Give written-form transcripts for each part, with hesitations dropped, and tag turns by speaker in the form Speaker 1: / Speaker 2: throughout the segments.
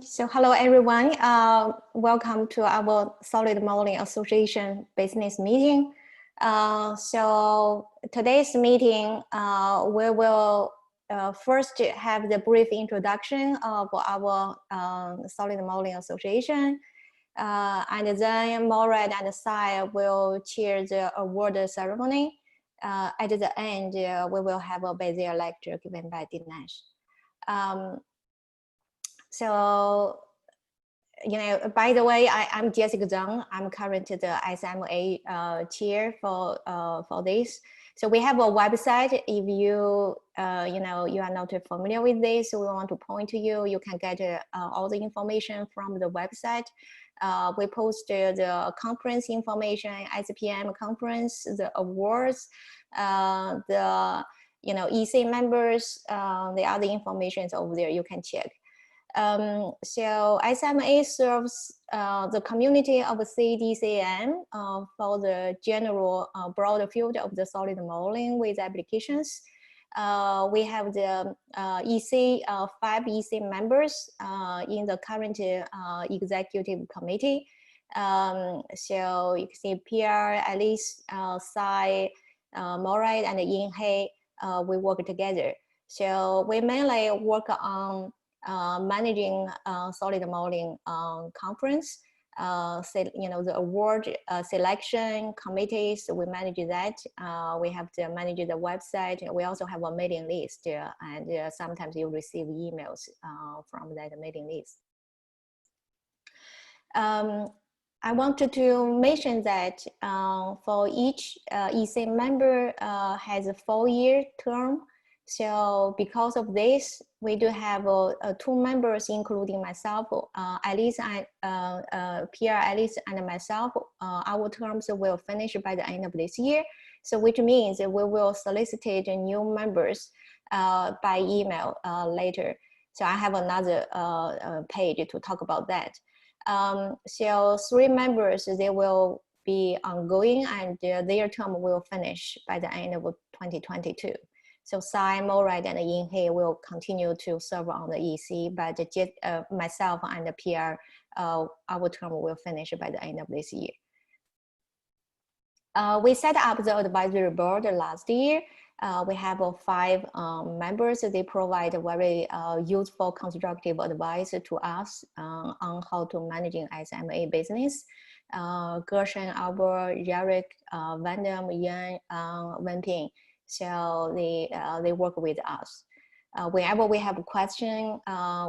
Speaker 1: So hello everyone. Welcome to our Solid Modeling Association business meeting. So today's meeting, we will first have the brief introduction of our Solid Modeling Association. And then Morad and Sai will chair the award ceremony. At the end, we will have a Bezier lecture given by Dinesh. So, you know, by the way, I'm Jessica Zhang. I'm currently the SMA chair for this. So we have a website. If you, you are not familiar with this, we want to point to you. You can get all the information from the website. We posted the conference information, SPM conference, the awards, the EC members, the other information is over there. You can check. So SMA serves the community of CDCM for the general broad field of the solid modeling with applications. We have the EC, 5 EC members in the current executive committee. So you can see Pierre, Alice, Sai, Morad, and Yin He, we work together. So we mainly work on managing solid modeling conference, the award selection committees, we manage that. We have to manage the website. We also have a mailing list, and sometimes you receive emails from that mailing list. I wanted to mention that for each EC member has a 4-year term. So because of this, we do have 2 members, including myself, Alice and Pierre, Alice, and myself. Our terms will finish by the end of this year. So which means we will solicit new members by email later. So I have another page to talk about that. So 3 members, they will be ongoing, and their term will finish by the end of 2022. So Sai, Morad, and Yin He will continue to serve on the EC, but myself and Pierre, our term will finish by the end of this year. We set up the advisory board last year. We have 5 members. They provide very useful, constructive advice to us on how to managing SMA business. Gershon, Albert, Jarek, Vandam, Yan, Wenping. So they work with us. Whenever we have a question,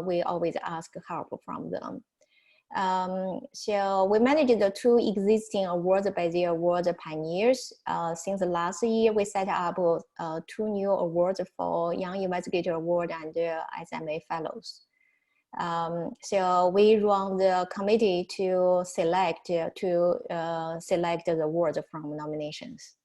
Speaker 1: we always ask help from them. So we manage the 2 existing awards by the award pioneers. Since last year, we set up 2 new awards for Young Investigator Award and SMA Fellows. So we run the committee to select the awards from nominations.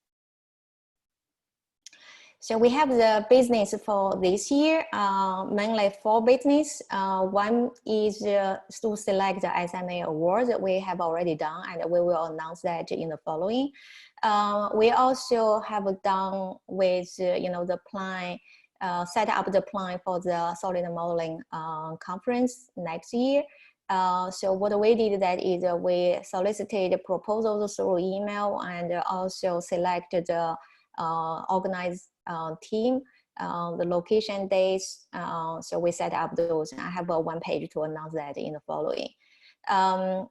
Speaker 1: So we have the business for this year, mainly 4 business. One is to select the SMA awards that we have already done, and we will announce that in the following. We also have done with, the plan, set up the plan for the solid modeling conference next year. So what we did that is we solicited proposals through email and also selected the organized team, the location dates. So we set up those. I have 1 page to announce that in the following.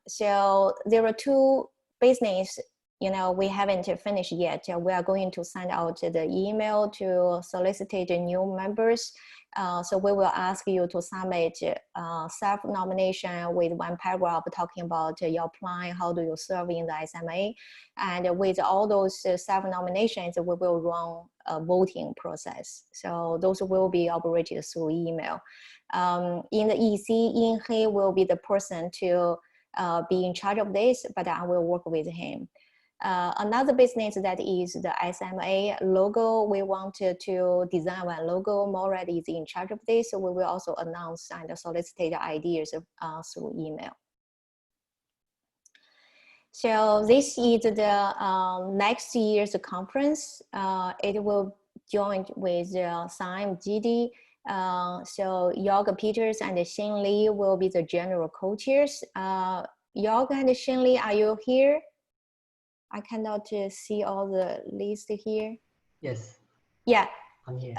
Speaker 1: So there are 2 business, we haven't finished yet. We are going to send out the email to solicit new members. So we will ask you to submit self-nomination with 1 paragraph talking about your plan, how do you serve in the SMA. And with all those self-nominations, we will run a voting process. So those will be operated through email. In the EC, Yin He will be the person to be in charge of this, but I will work with him. Another business that is the SMA logo. We wanted to design 1 logo. Morad is in charge of this, so we will also announce and solicit ideas through email. So this is the next year's conference. It will join with SIME, GD, So York Peters and Xin Li will be the general co-chairs. York and Xin Li, are you here? I cannot see all the list here.
Speaker 2: Yes.
Speaker 1: Yeah.
Speaker 2: I'm here.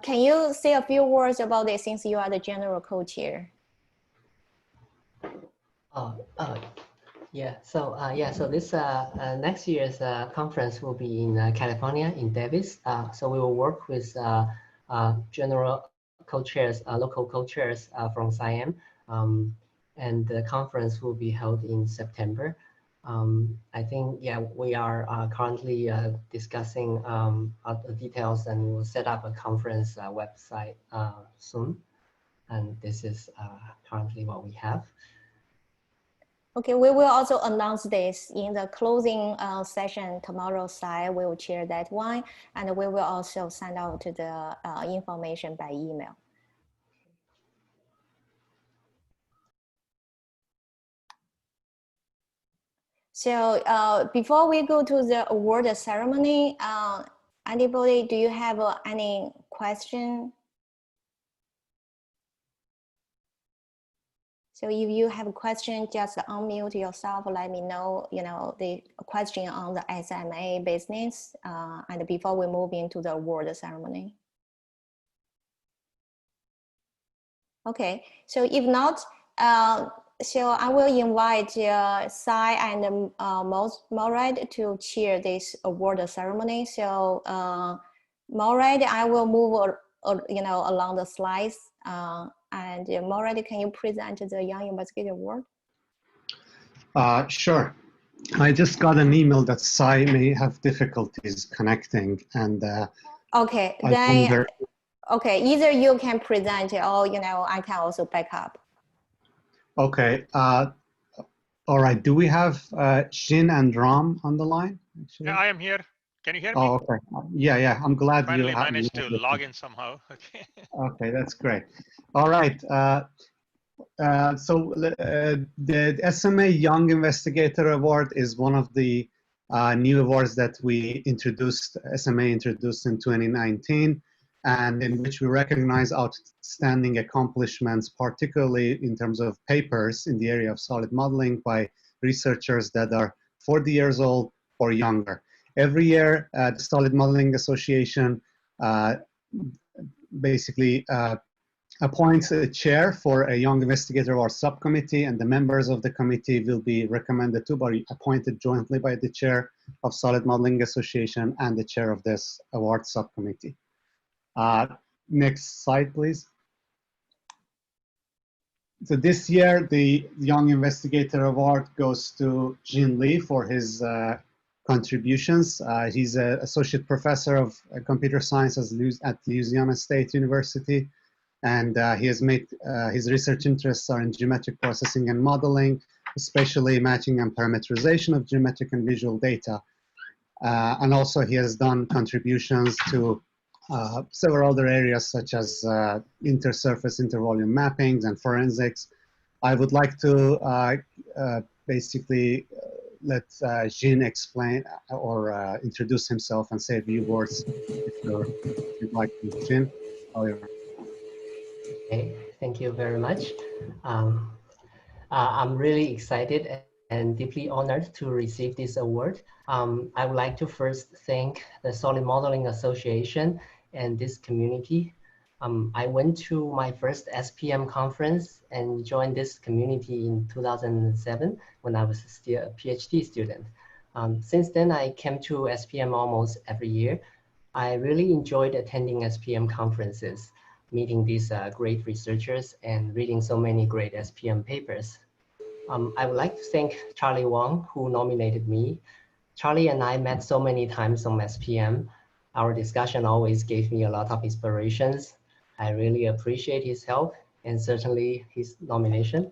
Speaker 1: Can you say a few words about this since you are the general co-chair?
Speaker 2: Yeah. So so this next year's conference will be in California, in Davis. So we will work with general co-chairs, local co-chairs from Siam, and the conference will be held in September. I think, yeah, we are currently discussing the details, and we'll set up a conference website soon. And this is currently what we have.
Speaker 1: Okay, we will also announce this in the closing session tomorrow side. We will share that one, and we will also send out the information by email. So before we go to the award ceremony, anybody, do you have any question? So if you have a question, just unmute yourself, let me know, the question on the SMA business, and before we move into the award ceremony. Okay, so if not, so I will invite Sai and Maurad to chair this award ceremony. So Maurad, I will move, along the slides. And Maurad, can you present the Young Investigator Award?
Speaker 3: Sure. I just got an email that Sai may have difficulties connecting, and
Speaker 1: okay, then okay, either you can present or I can also back up.
Speaker 3: Okay. All right. Do we have Shin and Ram on the line? Actually?
Speaker 4: Yeah, I am here. Can you hear me?
Speaker 3: Oh, okay. Yeah. I'm glad
Speaker 4: Finally
Speaker 3: you
Speaker 4: managed to log in somehow. Okay.
Speaker 3: Okay, that's great. All right. So the SMA Young Investigator Award is one of the new awards that SMA introduced in 2019, and in which we recognize outstanding accomplishments, particularly in terms of papers in the area of solid modeling by researchers that are 40 years old or younger. Every year, the Solid Modeling Association basically appoints a chair for a young investigator or subcommittee, and the members of the committee will be recommended to be appointed jointly by the chair of Solid Modeling Association and the chair of this award subcommittee. Next slide, please. So this year, the Young Investigator Award goes to Jin Li for his contributions. He's an associate professor of computer science at Louisiana State University. And he has made his research interests are in geometric processing and modeling, especially matching and parameterization of geometric and visual data. And also he has done contributions to several other areas such as intersurface intervolume mappings and forensics. I would like to basically let Jin explain or introduce himself and say a few words if you'd like to. Jin,
Speaker 2: Okay, thank you very much. I'm really excited and deeply honored to receive this award. I would like to first thank the Solid Modeling Association and this community. I went to my first SPM conference and joined this community in 2007 when I was still a PhD student. Since then, I came to SPM almost every year. I really enjoyed attending SPM conferences, meeting these great researchers and reading so many great SPM papers. I would like to thank Charlie Wang, who nominated me. Charlie and I met so many times on SPM. Our discussion always gave me a lot of inspirations. I really appreciate his help and certainly his nomination.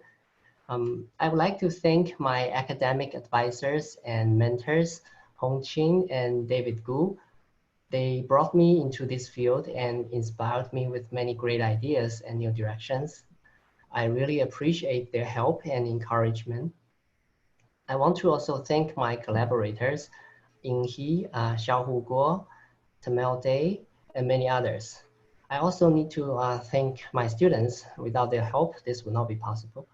Speaker 2: I would like to thank my academic advisors and mentors, Hong Qin and David Gu. They brought me into this field and inspired me with many great ideas and new directions. I really appreciate their help and encouragement. I want to also thank my collaborators, Ying He, Xiaohu Guo, Tamel Day, and many others. I also need to thank my students. Without their help, this would not be possible.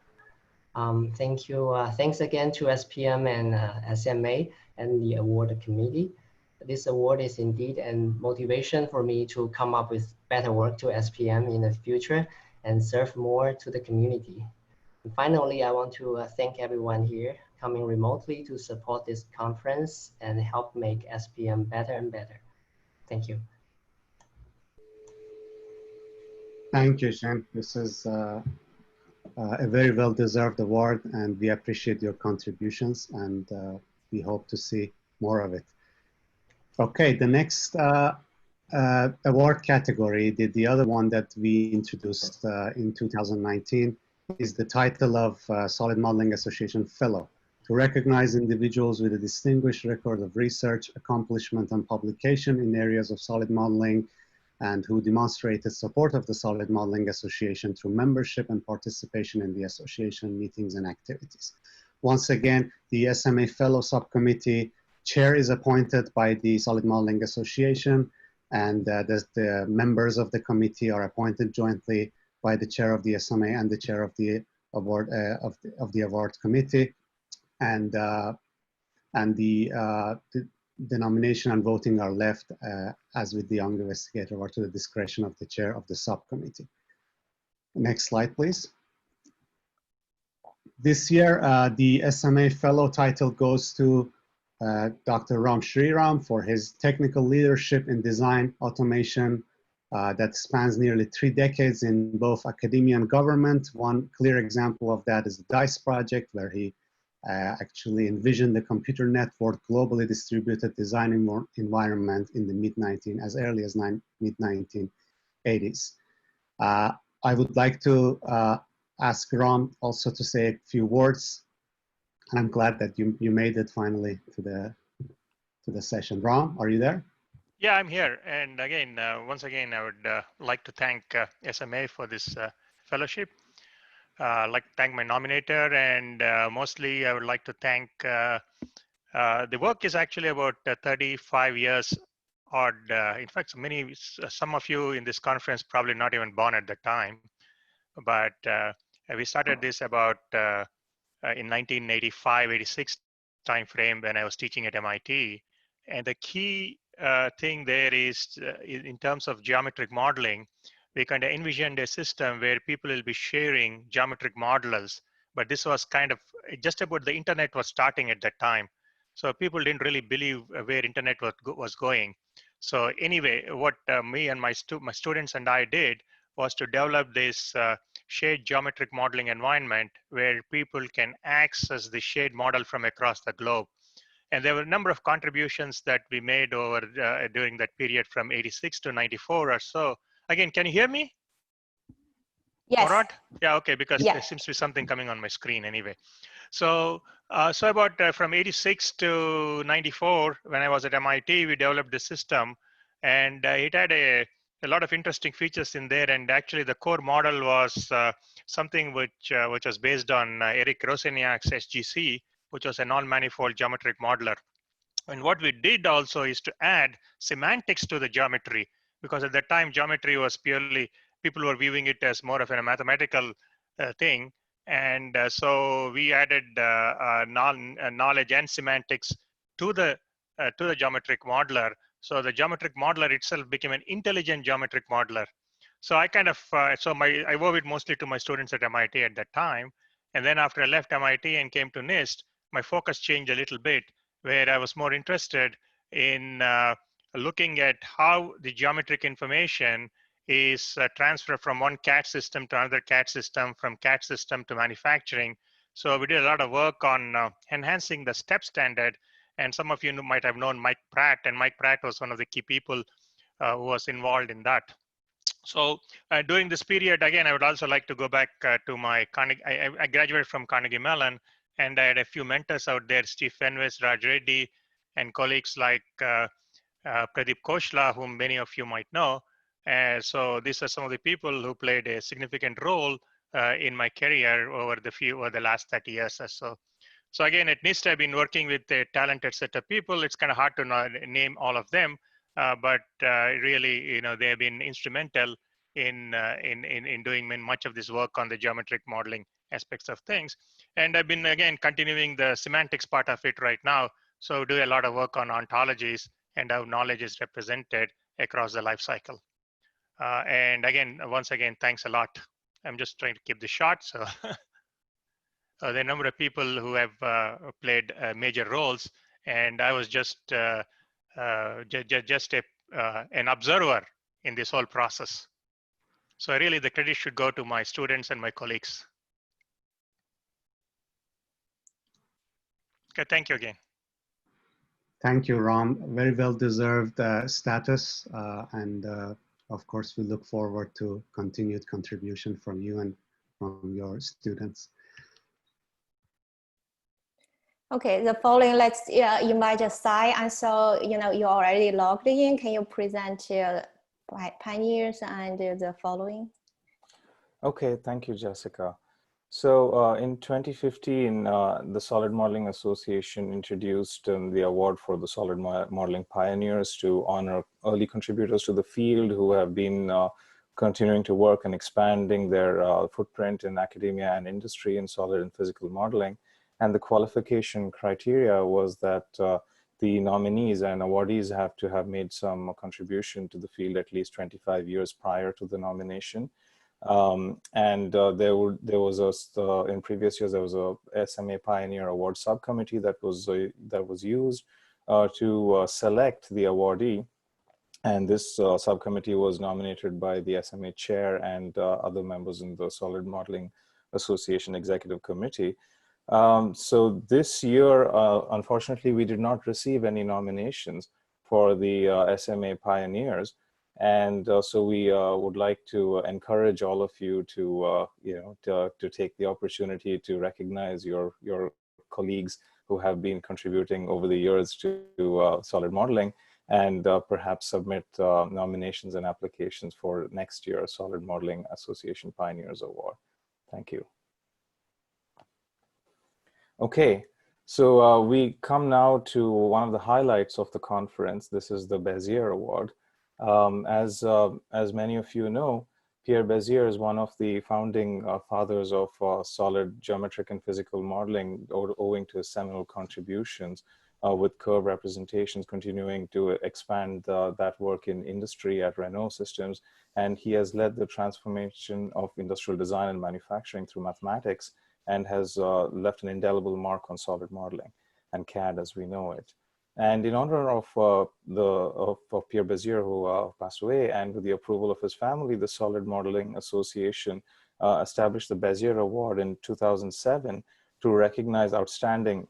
Speaker 2: Thank you. Thanks again to SPM and SMA and the award committee. This award is indeed a motivation for me to come up with better work to SPM in the future and serve more to the community. And finally, I want to thank everyone here coming remotely to support this conference and help make SPM better and better. Thank you.
Speaker 3: Thank you, Shen. This is a very well-deserved award, and we appreciate your contributions, and we hope to see more of it. Okay, the next award category, the other one that we introduced in 2019, is the title of Solid Modeling Association Fellow, to recognize individuals with a distinguished record of research, accomplishment, and publication in areas of solid modeling, and who demonstrated support of the Solid Modeling Association through membership and participation in the association meetings and activities. Once again, the SMA Fellow Subcommittee chair is appointed by the Solid Modeling Association, and the members of the committee are appointed jointly by the chair of the SMA and the chair of the award award committee, and the nomination and voting are left as with the Young Investigator Award to the discretion of the chair of the subcommittee. Next slide, please. This year, the SMA Fellow title goes to Dr. Ram Shriram for his technical leadership in design automation that spans nearly 3 decades in both academia and government. One clear example of that is the DICE project, where he actually envisioned the computer network globally distributed design environment in the as early as mid-1980s. I would like to ask Ram also to say a few words, and I'm glad that you made it finally to the session. Ram, are you there?
Speaker 4: Yeah, I'm here. And again, once again, I would like to thank SMA for this fellowship. I'd like to thank my nominator, and mostly I would like to thank, the work is actually about 35 years odd. In fact, some of you in this conference probably not even born at the time, but we started this about in 1985, 86 timeframe when I was teaching at MIT. And the key thing there is in terms of geometric modeling, we kind of envisioned a system where people will be sharing geometric modelers, but this was kind of just about the internet was starting at that time. So people didn't really believe where internet was going. So anyway, what me and my students and I did was to develop this shared geometric modeling environment where people can access the shared model from across the globe. And there were a number of contributions that we made over during that period from 86 to 94 or so. Again, can you hear me?
Speaker 1: Yes.
Speaker 4: Morad? Yeah, okay, because there seems to be something coming on my screen anyway. So, so about from 86 to 94, when I was at MIT, we developed this system, and it had a lot of interesting features in there. And actually, the core model was something which was based on Eric Roseniak's SGC, which was a non-manifold geometric modeler. And what we did also is to add semantics to the geometry, because at that time, geometry was purely, people were viewing it as more of a mathematical thing. And so we added knowledge and semantics to the geometric modeler. So the geometric modeler itself became an intelligent geometric modeler. So I kind of, I owe it mostly to my students at MIT at that time. And then after I left MIT and came to NIST, my focus changed a little bit, where I was more interested in looking at how the geometric information is transferred from one CAD system to another CAD system, from CAD system to manufacturing. So we did a lot of work on enhancing the STEP standard. And some of you might have known Mike Pratt, and Mike Pratt was one of the key people who was involved in that. So during this period, again, I would also like to go back to my Carnegie. I graduated from Carnegie Mellon, and I had a few mentors out there, Steve Fenwes, Raj Reddy, and colleagues like Pradeep Koshla, whom many of you might know. So these are some of the people who played a significant role in my career over the last 30 years or so. So again, at NIST, I've been working with a talented set of people. It's kind of hard to name all of them, but really, they have been instrumental in doing much of this work on the geometric modeling aspects of things. And I've been, again, continuing the semantics part of it right now. So do a lot of work on ontologies and how knowledge is represented across the life cycle. And again, once again, thanks a lot. I'm just trying to keep this short. So there are a number of people who have played major roles, and I was just an observer in this whole process. So really, the credit should go to my students and my colleagues. Okay, thank you again.
Speaker 3: Thank you, Ram. Very well-deserved status. And of course, we look forward to continued contribution from you and from your students.
Speaker 1: Okay, the following, let's invite Sai. And so, you already logged in. Can you present pioneers and the following?
Speaker 5: Okay, thank you, Jessica. So in 2015, the Solid Modeling Association introduced the award for the Solid Modeling Pioneers to honor early contributors to the field who have been continuing to work and expanding their footprint in academia and industry in solid and physical modeling. And the qualification criteria was that the nominees and awardees have to have made some contribution to the field at least 25 years prior to the nomination. There was in previous years, there was a SMA Pioneer Award subcommittee that was used to select the awardee. And this subcommittee was nominated by the SMA chair and other members in the Solid Modeling Association Executive Committee. So this year, unfortunately, we did not receive any nominations for the SMA Pioneers. And so we would like to encourage all of you to, to take the opportunity to recognize your colleagues who have been contributing over the years to solid modeling, and perhaps submit nominations and applications for next year's Solid Modeling Association Pioneers Award. Thank you. Okay, so we come now to one of the highlights of the conference. This is the Bezier Award. As many of you know, Pierre Bezier is one of the founding fathers of solid geometric and physical modeling, owing to his seminal contributions with curve representations, continuing to expand that work in industry at Renault Systems. And he has led the transformation of industrial design and manufacturing through mathematics, and has left an indelible mark on solid modeling and CAD as we know it. And in honor of Pierre Bezier, who passed away, and with the approval of his family, the Solid Modeling Association established the Bezier Award in 2007 to recognize outstanding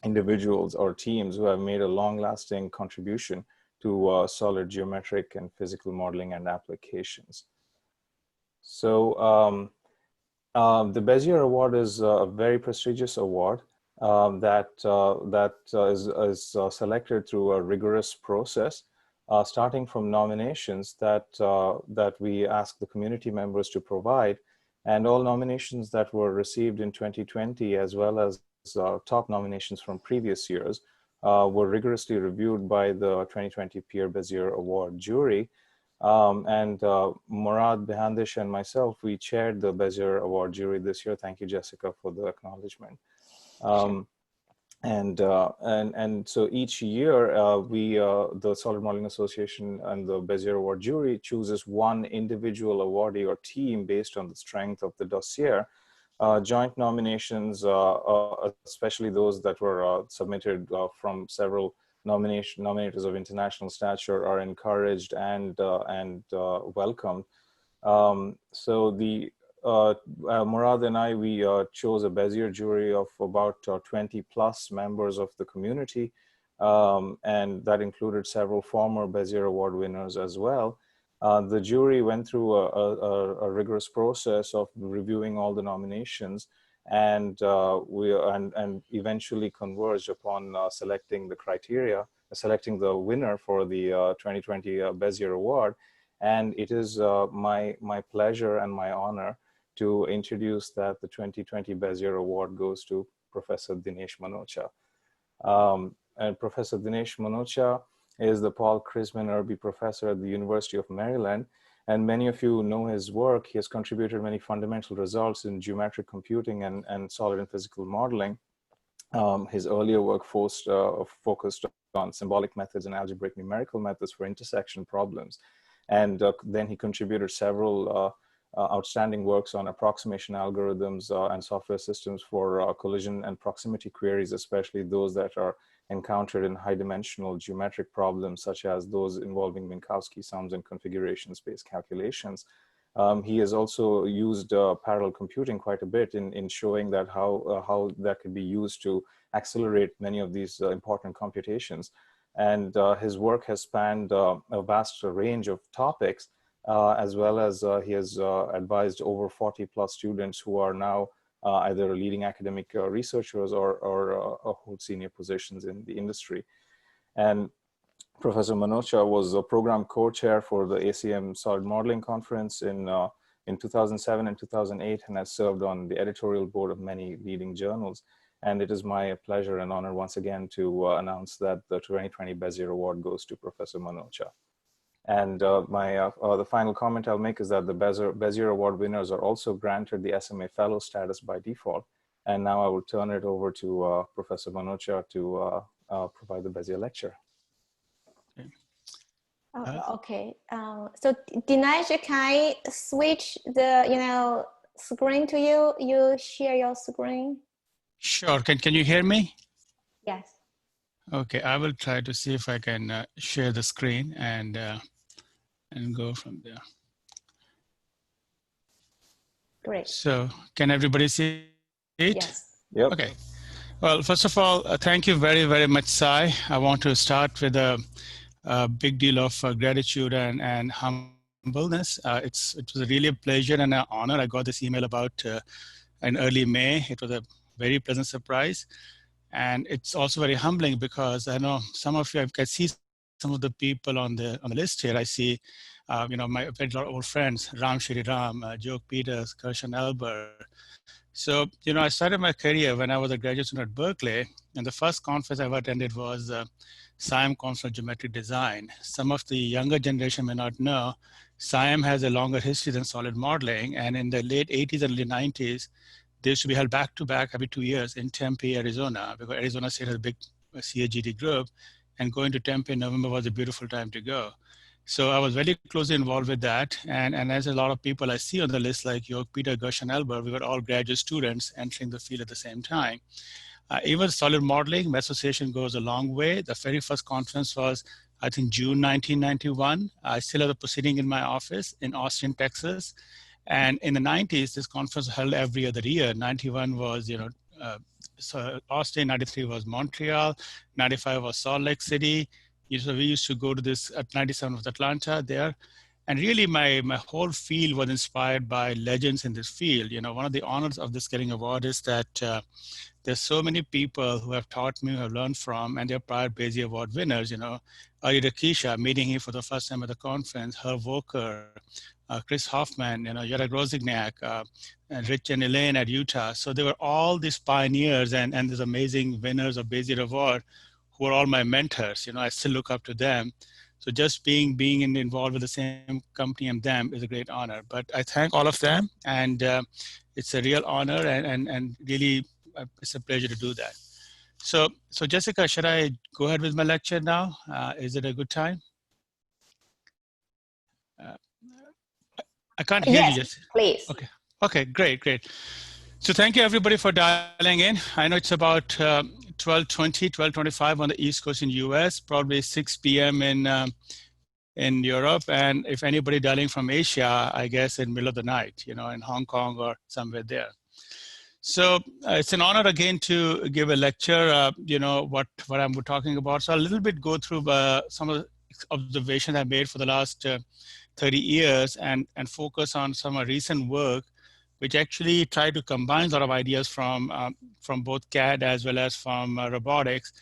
Speaker 5: individuals or teams who have made a long-lasting contribution to solid geometric and physical modeling and applications. So the Bezier Award is a very prestigious award that is selected through a rigorous process, starting from nominations that we ask the community members to provide, and all nominations that were received in 2020, as well as top nominations from previous years, were rigorously reviewed by the 2020 Pierre Bezier Award jury. Murad Behandish and myself, we chaired the Bezier Award jury this year. Thank you, Jessica, for the acknowledgement. So each year, the Solid Modeling Association and the Bezier Award jury chooses one individual awardee or team based on the strength of the dossier. Joint nominations, especially those that were submitted from several nominators of international stature, are encouraged and welcomed. So Murad and I, we chose a Bezier jury of about 20 plus members of the community, and that included several former Bezier Award winners as well. The jury went through a rigorous process of reviewing all the nominations, and eventually converged upon selecting the criteria, selecting the winner for the 2020 Bezier Award. And it is my pleasure and my honor to introduce that the 2020 Bezier Award goes to Professor Dinesh Manocha. And Professor Dinesh Manocha is the Paul Chrisman Irby Professor at the University of Maryland, And many of you know his work. He has contributed many fundamental results in geometric computing and solid and physical modeling. His earlier work focused on symbolic methods and algebraic numerical methods for intersection problems. And then he contributed several outstanding works on approximation algorithms and software systems for collision and proximity queries, especially those that are encountered in high-dimensional geometric problems, such as those involving Minkowski sums and configuration space calculations. He has also used parallel computing quite a bit in showing that how that could be used to accelerate many of these important computations. And his work has spanned a vast range of topics, as well as he has advised over 40 plus students who are now either leading academic researchers or hold senior positions in the industry. And Professor Manocha was a program co-chair for the ACM Solid Modeling Conference in 2007 and 2008, and has served on the editorial board of many leading journals. And it is my pleasure and honor once again to announce that the 2020 Bezier Award goes to Professor Manocha. And the final comment I'll make is that the Bezier Award winners are also granted the SMA Fellow status by default. And now I will turn it over to Professor Manocha to provide the Bezier lecture.
Speaker 1: Okay. So Dinesh, can I switch the screen to you? You share your screen.
Speaker 6: Sure. Can you hear me?
Speaker 1: Yes.
Speaker 6: Okay. I will try to see if I can share the screen and go from there.
Speaker 1: Great.
Speaker 6: So can everybody see it?
Speaker 1: Yes.
Speaker 5: Yep.
Speaker 6: Okay. Well, first of all, thank you very, very much, Sai. I want to start with a big deal of gratitude and humbleness. It was really a pleasure and an honor. I got this email about in early May. It was a very pleasant surprise. And it's also very humbling because I know some of you, I can see some of the people on the list here. I see, my very lot of old friends, Ram Shriram, Joe Peters, Gershon Elber. So, I started my career when I was a graduate student at Berkeley, and the first conference I ever attended was SIAM Conference on Geometric Design. Some of the younger generation may not know, SIAM has a longer history than solid modeling, and in the late 80s and early 90s, they used to be held back-to-back every 2 years in Tempe, Arizona, because Arizona State has a big CAGD group, and going to Tempe in November was a beautiful time to go. So I was very closely involved with that. And as a lot of people I see on the list, like Jörg Peter, Gershon Elber, we were all graduate students entering the field at the same time. Even solid modeling, my association goes a long way. The very first conference was, I think, June 1991. I still have the proceeding in my office in Austin, Texas. And in the 90s, this conference was held every other year. 91 was, so Austin, 93 was Montreal, 95 was Salt Lake City. So we used to go to this at 97 was Atlanta there. And really my whole field was inspired by legends in this field. One of the honors of this Skilling Award is that there's so many people who have taught me, who have learned from, and they're prior Bezier Award winners, Ari Rakisha, meeting him for the first time at the conference, Herb Walker, Chris Hoffman, Jarek Rosignac, and Rich and Elaine at Utah. So they were all these pioneers and these amazing winners of Bezier Award who are all my mentors. I still look up to them. So just being involved with the same company and them is a great honor. But I thank all of them, and it's a real honor and really it's a pleasure to do that. So Jessica, should I go ahead with my lecture now? Is it a good time? I can't hear you, Jessica.
Speaker 1: Please.
Speaker 6: Okay, great. So thank you everybody for dialing in. I know it's about 12:25 on the East Coast in US, probably 6 p.m. in Europe. And if anybody dialing from Asia, I guess in the middle of the night, in Hong Kong or somewhere there. So it's an honor again to give a lecture, what I'm talking about. So a little bit go through some of the observations I made for the last 30 years and focus on some recent work, which actually try to combine a lot of ideas from both CAD as well as from robotics.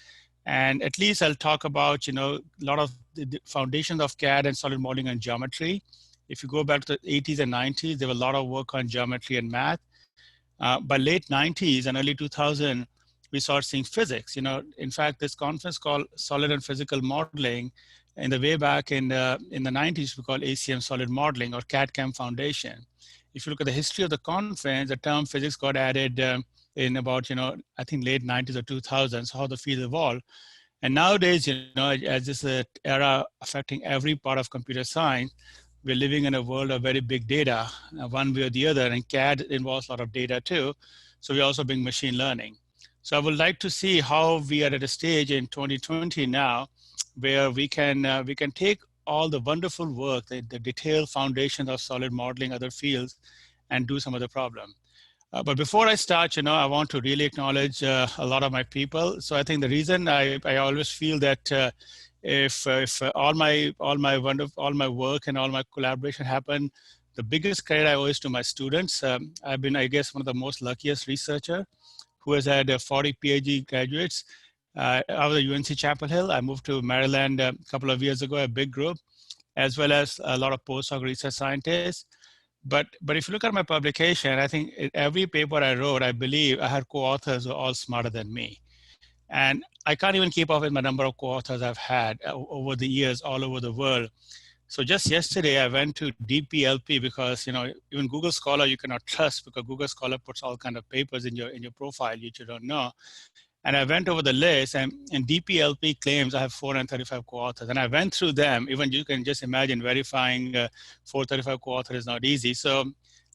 Speaker 6: And at least I'll talk about, a lot of the foundations of CAD and solid modeling and geometry. If you go back to the 80s and 90s, there was a lot of work on geometry and math. By late 90s and early 2000, we started seeing physics. In fact, this conference called Solid and Physical Modeling in the way back in the 90s, we call ACM Solid Modeling or CAD/CAM Foundation. If you look at the history of the conference, the term physics got added in about, I think late 90s or 2000s, how the field evolved. And nowadays, as this era affecting every part of computer science, we're living in a world of very big data, one way or the other, and CAD involves a lot of data too. So we also bring machine learning. So I would like to see how we are at a stage in 2020 now, where we can take all the wonderful work, the detailed foundations of solid modeling, other fields, and do some of the problem. But before I start, I want to really acknowledge a lot of my people. So I think the reason I always feel that if all my work and all my collaboration happen, the biggest credit I owe is to my students. I've been, I guess, one of the most luckiest researcher who has had 40 PhD graduates out of the UNC Chapel Hill. I moved to Maryland a couple of years ago, a big group, as well as a lot of postdoc research scientists. But if you look at my publication, I think every paper I wrote, I believe I had co-authors who are all smarter than me. And I can't even keep up with my number of co-authors I've had over the years all over the world. So just yesterday, I went to DPLP because, even Google Scholar you cannot trust because Google Scholar puts all kinds of papers in your profile which you don't know. And I went over the list, and DPLP claims I have 435 co-authors. And I went through them. Even you can just imagine verifying 435 co-authors is not easy. So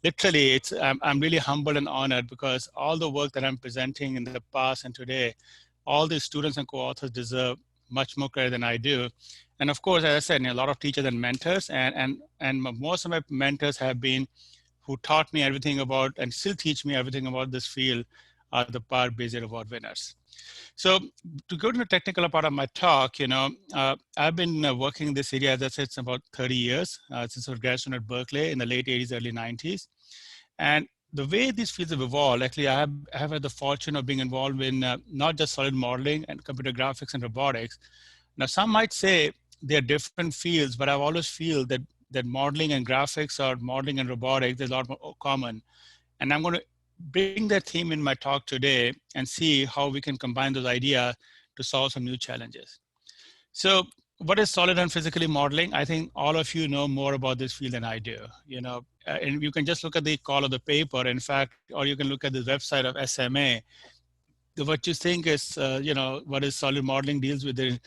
Speaker 6: literally, I'm really humbled and honored because all the work that I'm presenting in the past and today, all the students and co-authors deserve much more credit than I do. And of course, as I said, a lot of teachers and mentors, and most of my mentors have been who taught me everything about and still teach me everything about this field are the Par Bezier Award winners. So to go to the technical part of my talk, I've been working in this area, as I said, it's about 30 years since I was graduated at Berkeley in the late 80s, early 90s. And the way these fields have evolved, actually, I have had the fortune of being involved in not just solid modeling and computer graphics and robotics. Now, some might say they're different fields, but I've always feel that modeling and graphics or modeling and robotics, there's a lot more common. And I'm going to bring that theme in my talk today and see how we can combine those ideas to solve some new challenges. So what is solid and physically modeling? I think all of you know more about this field than I do, and you can just look at the call of the paper, in fact, or you can look at the website of SMA. What you think is, what is solid modeling deals with the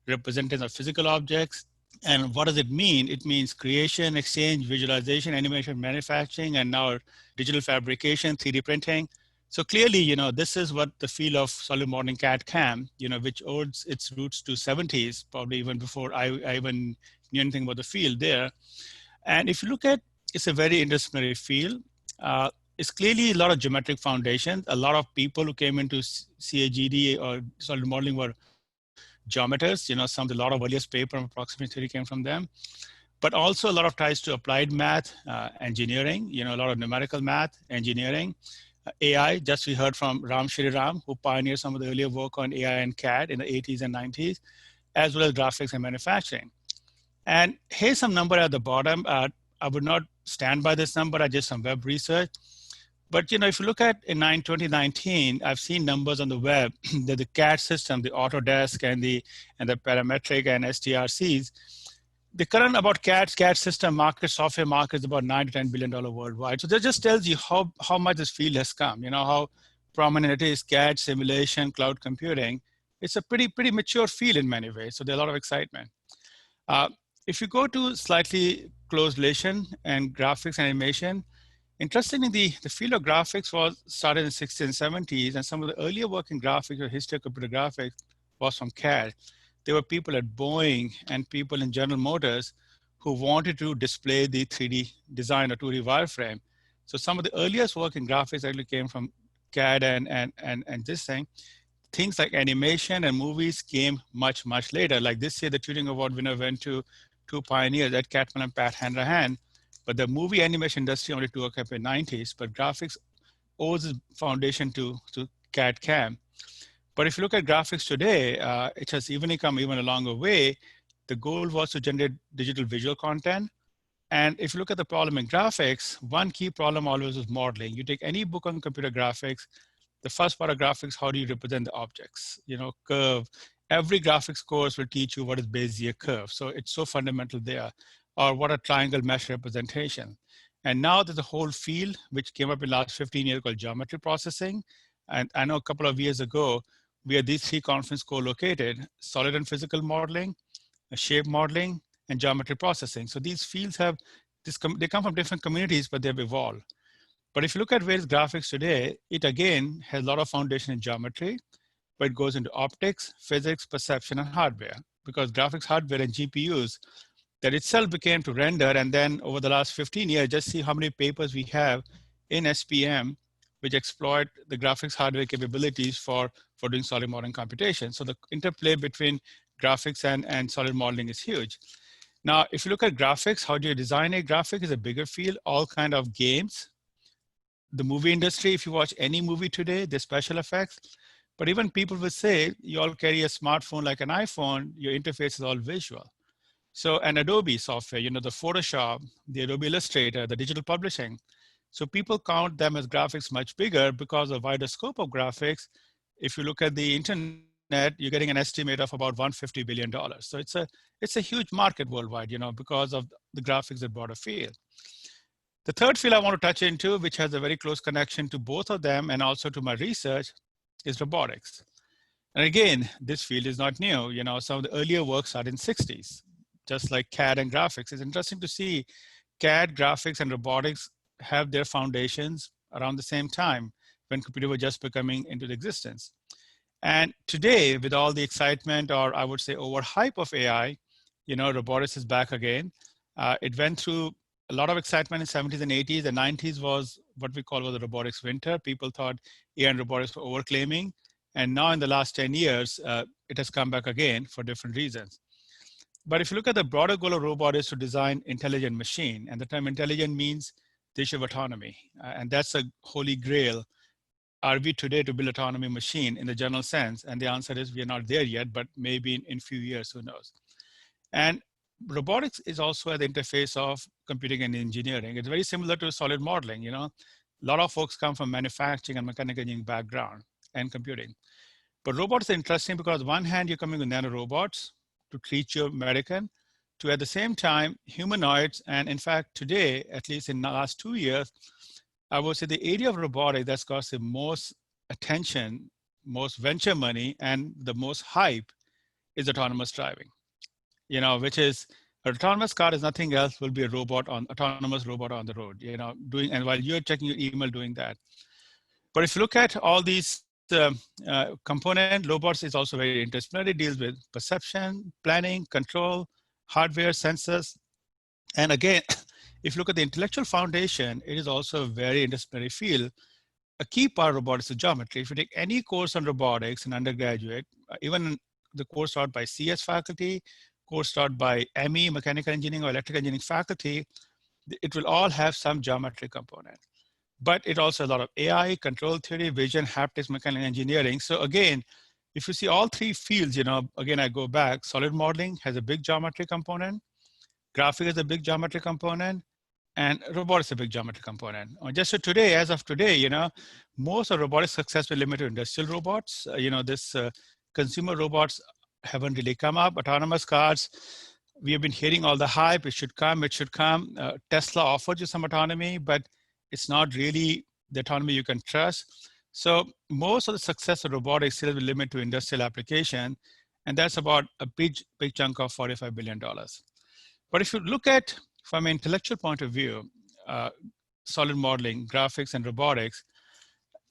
Speaker 6: representation of physical objects. And what does it mean? It means creation, exchange, visualization, animation, manufacturing, and now digital fabrication, 3D printing. So clearly, this is what the field of solid modeling CAD/CAM, which owes its roots to 70s, probably even before I even knew anything about the field there. And if you look at, it's a very interdisciplinary field. It's clearly a lot of geometric foundations. A lot of people who came into CAGD or solid modeling were geometers, a lot of earliest paper on approximate theory came from them, but also a lot of ties to applied math, engineering, a lot of numerical math, engineering, AI. Just we heard from Ram Shriram, who pioneered some of the earlier work on AI and CAD in the 80s and 90s, as well as graphics and manufacturing. And here's some number at the bottom. I would not stand by this number, I did some web research. But if you look at in 2019, I've seen numbers on the web that the CAD system, the Autodesk and the parametric and STRCs, the current about CAD system market, software market is about $9 to $10 billion worldwide. So that just tells you how much this field has come, how prominent it is, CAD, simulation, cloud computing. It's a pretty mature field in many ways. So there's a lot of excitement. If you go to slightly close relation and graphics and animation, interestingly, the field of graphics was started in the 60s and 70s, and some of the earlier work in graphics or history of computer graphics was from CAD. There were people at Boeing and people in General Motors who wanted to display the 3D design or 2D wireframe. So some of the earliest work in graphics actually came from CAD and this thing. Things like animation and movies came much later. Like this year, the Turing Award winner went to two pioneers, Ed Catmull and Pat Hanrahan. But the movie animation industry only took up in the 90s, but graphics owes its foundation to CAD/CAM. But if you look at graphics today, it has even come a longer way. The goal was to generate digital visual content. And if you look at the problem in graphics, one key problem always is modeling. You take any book on computer graphics, the first part of graphics, how do you represent the objects? Curve, every graphics course will teach you what is Bezier curve. So it's so fundamental there, or what a triangle mesh representation. And now there's a whole field which came up in the last 15 years called geometry processing. And I know a couple of years ago, we had these three conferences co-located: solid and physical modeling, shape modeling, and geometry processing. So these fields have, they come from different communities, but they've evolved. But if you look at various graphics today, it again has a lot of foundation in geometry, but it goes into optics, physics, perception, and hardware, because graphics hardware and GPUs that itself became to render. And then over the last 15 years, just see how many papers we have in SPM, which exploit the graphics hardware capabilities for doing solid modeling computation. So the interplay between graphics and solid modeling is huge. Now, if you look at graphics, how do you design a graphic is a bigger field, all kind of games. The movie industry, if you watch any movie today, there's special effects. But even people would say, you all carry a smartphone like an iPhone, your interface is all visual. So an Adobe software, you know, the Photoshop, the Adobe Illustrator, the digital publishing. So people count them as graphics much bigger because of wider scope of graphics. If you look at the internet, you're getting an estimate of about $150 billion. So it's a huge market worldwide, you know, because of the graphics at broader field. The third field I want to touch into, which has a very close connection to both of them and also to my research, is robotics. And again, this field is not new. You know, some of the earlier work started in the 60s, just like CAD and graphics. It's interesting to see CAD, graphics, and robotics have their foundations around the same time when computers were just becoming into existence. And today, with all the excitement, or I would say overhype of AI, you know, robotics is back again. It went through a lot of excitement in the 70s and 80s. The 90s was what we call the robotics winter. People thought AI and robotics were overclaiming. And now in the last 10 years, it has come back again for different reasons. But if you look at the broader goal of robotics to design intelligent machine, and the term intelligent means the issue of autonomy. And that's a holy grail. Are we today to build autonomy machine in the general sense? And the answer is we are not there yet, but maybe in a few years, who knows? And robotics is also at the interface of computing and engineering. It's very similar to solid modeling. You know, a lot of folks come from manufacturing and mechanical engineering background and computing. But robots are interesting because on one hand, you're coming with nanorobots to treat your American, to at the same time, humanoids. And in fact, today, at least in the last 2 years, I would say the area of robotics that's got the most attention, most venture money, and the most hype is autonomous driving. You know, which is an autonomous car is nothing else, will be a autonomous robot on the road, you know, and while you're checking your email, doing that. But if you look at all these component, robots is also very interdisciplinary. It deals with perception, planning, control, hardware, sensors. And again, if you look at the intellectual foundation, it is also a very interdisciplinary field. A key part of robotics is geometry. If you take any course on robotics in undergraduate, even the course taught by CS faculty, course taught by ME, mechanical engineering or electrical engineering faculty, it will all have some geometry component. But it also has a lot of AI, control theory, vision, haptics, mechanical engineering. So again, if you see all three fields, you know, again, I go back, solid modeling has a big geometry component, graphics is a big geometry component, and robotics is a big geometry component. Just so today, as of today, you know, most of robotics success will limit to industrial robots. You know, this consumer robots haven't really come up. Autonomous cars, we have been hearing all the hype. It should come, it should come. Tesla offered you some autonomy, but it's not really the autonomy you can trust. So most of the success of robotics still will limit to industrial application. And that's about a big chunk of $45 billion. But if you look at, from an intellectual point of view, solid modeling, graphics, and robotics,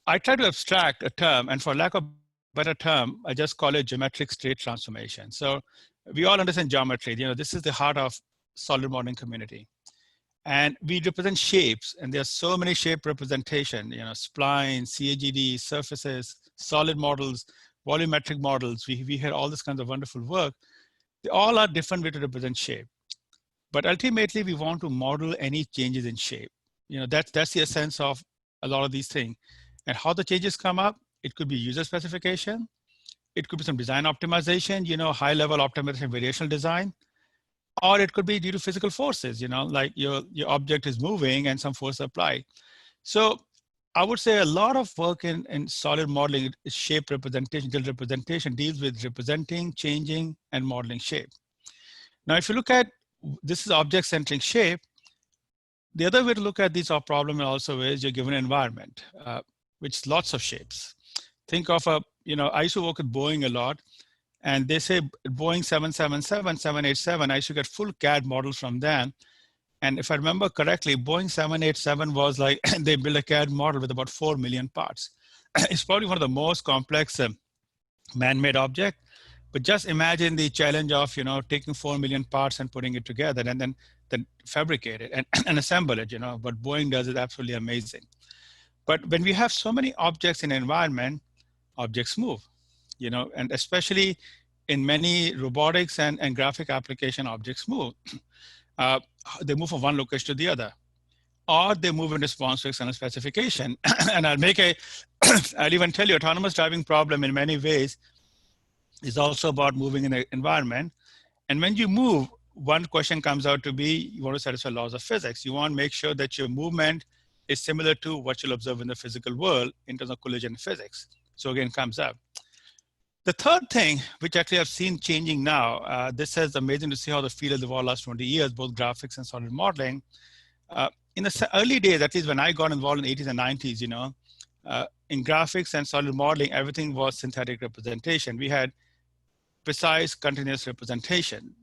Speaker 6: I try to abstract a term, and for lack of better term, I just call it geometric state transformation. So we all understand geometry. You know, this is the heart of solid modeling community. And we represent shapes, and there's so many shape representation, you know, splines, CAGD, surfaces, solid models, volumetric models. We had all this kinds of wonderful work. They all are different ways to represent shape. But ultimately, we want to model any changes in shape. You know, that's the essence of a lot of these things. And how the changes come up, it could be user specification. It could be some design optimization, you know, high-level optimization, variational design. Or it could be due to physical forces, you know, like your object is moving and some force apply. So I would say a lot of work in solid modeling, shape representation, digital representation deals with representing, changing, and modeling shape. Now, if you look at, this is object-centric shape, the other way to look at this problem also is you're given an environment, which is lots of shapes. Think of I used to work with Boeing a lot, and they say Boeing 777, 787, I used to get full CAD models from them. And if I remember correctly, Boeing 787 was like, they built a CAD model with about 4 million parts. It's probably one of the most complex man-made object, but just imagine the challenge of, taking 4 million parts and putting it together and then fabricate it and assemble it, What Boeing does is absolutely amazing. But when we have so many objects in an environment, objects move, and especially in many robotics and graphic application, objects move. They move from one location to the other, or they move in response to external specification. And I'll even tell you, autonomous driving problem in many ways is also about moving in the environment. And when you move, one question comes out to be, you want to satisfy laws of physics. You want to make sure that your movement is similar to what you'll observe in the physical world in terms of collision physics. So again, comes up. The third thing, which actually I've seen changing now, this is amazing to see how the field has evolved last 20 years, both graphics and solid modeling. In the early days, at least when I got involved in the 80s and 90s, in graphics and solid modeling, everything was synthetic representation. We had precise continuous representation,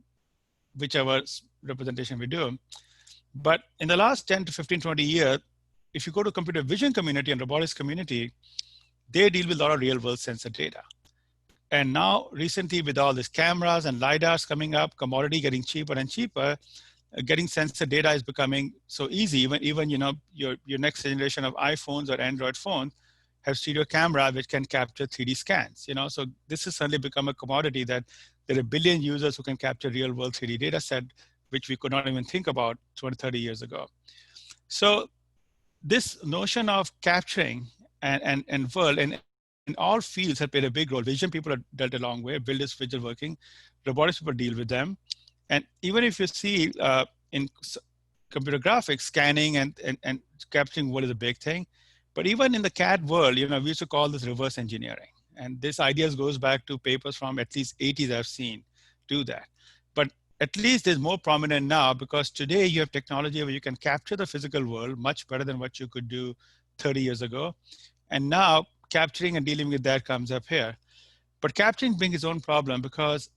Speaker 6: whichever representation we do. But in the last 10 to 15, 20 years, if you go to computer vision community and robotics community, they deal with a lot of real world sensor data. And now recently with all these cameras and LiDARs coming up, commodity getting cheaper and cheaper, getting sensor data is becoming so easy. Even your next generation of iPhones or Android phones have stereo camera which can capture 3D scans. So this has suddenly become a commodity that there are a billion users who can capture real world 3D data set, which we could not even think about 20, 30 years ago. So this notion of capturing and world and in all fields have played a big role. Vision people have dealt a long way, build is visual working, robotics people deal with them. And even if you see in computer graphics, scanning and capturing world is a big thing. But even in the CAD world, we used to call this reverse engineering. And this idea goes back to papers from at least 80s I've seen do that. But at least it's more prominent now because today you have technology where you can capture the physical world much better than what you could do 30 years ago. And now capturing and dealing with that comes up here. But capturing brings its own problem because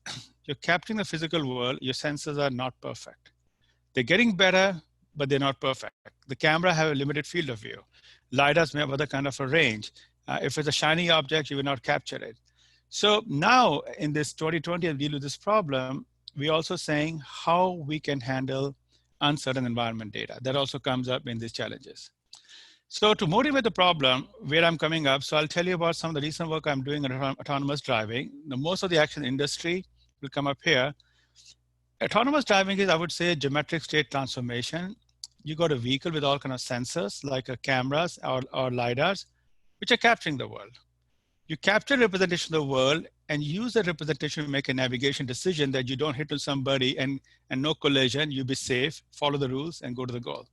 Speaker 6: you're capturing the physical world, your sensors are not perfect. They're getting better, but they're not perfect. The camera have a limited field of view. LiDARs may have other kind of a range. If it's a shiny object, you will not capture it. So now in this 2020, to deal with this problem, we're also saying how we can handle uncertain environment data. That also comes up in these challenges. So to motivate the problem, where I'm coming up, so I'll tell you about some of the recent work I'm doing on autonomous driving. Most of the action industry will come up here. Autonomous driving is, I would say, geometric state transformation. You got a vehicle with all kinds of sensors like cameras or LiDARs, which are capturing the world. You capture representation of the world and use that representation to make a navigation decision that you don't hit on somebody and no collision, you be safe, follow the rules and go to the goal.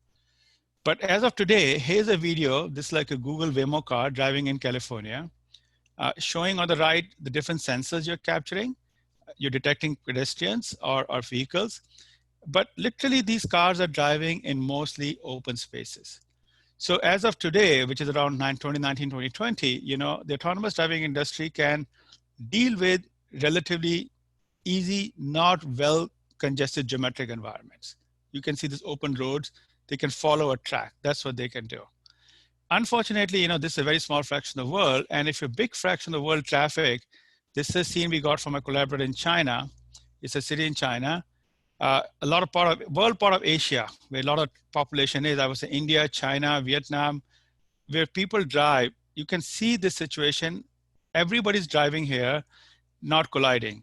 Speaker 6: But as of today, here's a video, this is like a Google Waymo car driving in California, showing on the right the different sensors you're capturing. You're detecting pedestrians or vehicles, but literally these cars are driving in mostly open spaces. So as of today, which is around 2019, 2020, the autonomous driving industry can deal with relatively easy, not well congested geometric environments. You can see these open roads. They can follow a track. That's what they can do. Unfortunately, this is a very small fraction of the world. And if a big fraction of the world traffic, this is a scene we got from a collaborator in China. It's a city in China. A lot of part of Asia, where a lot of population is, I would say India, China, Vietnam, where people drive, you can see this situation. Everybody's driving here, not colliding.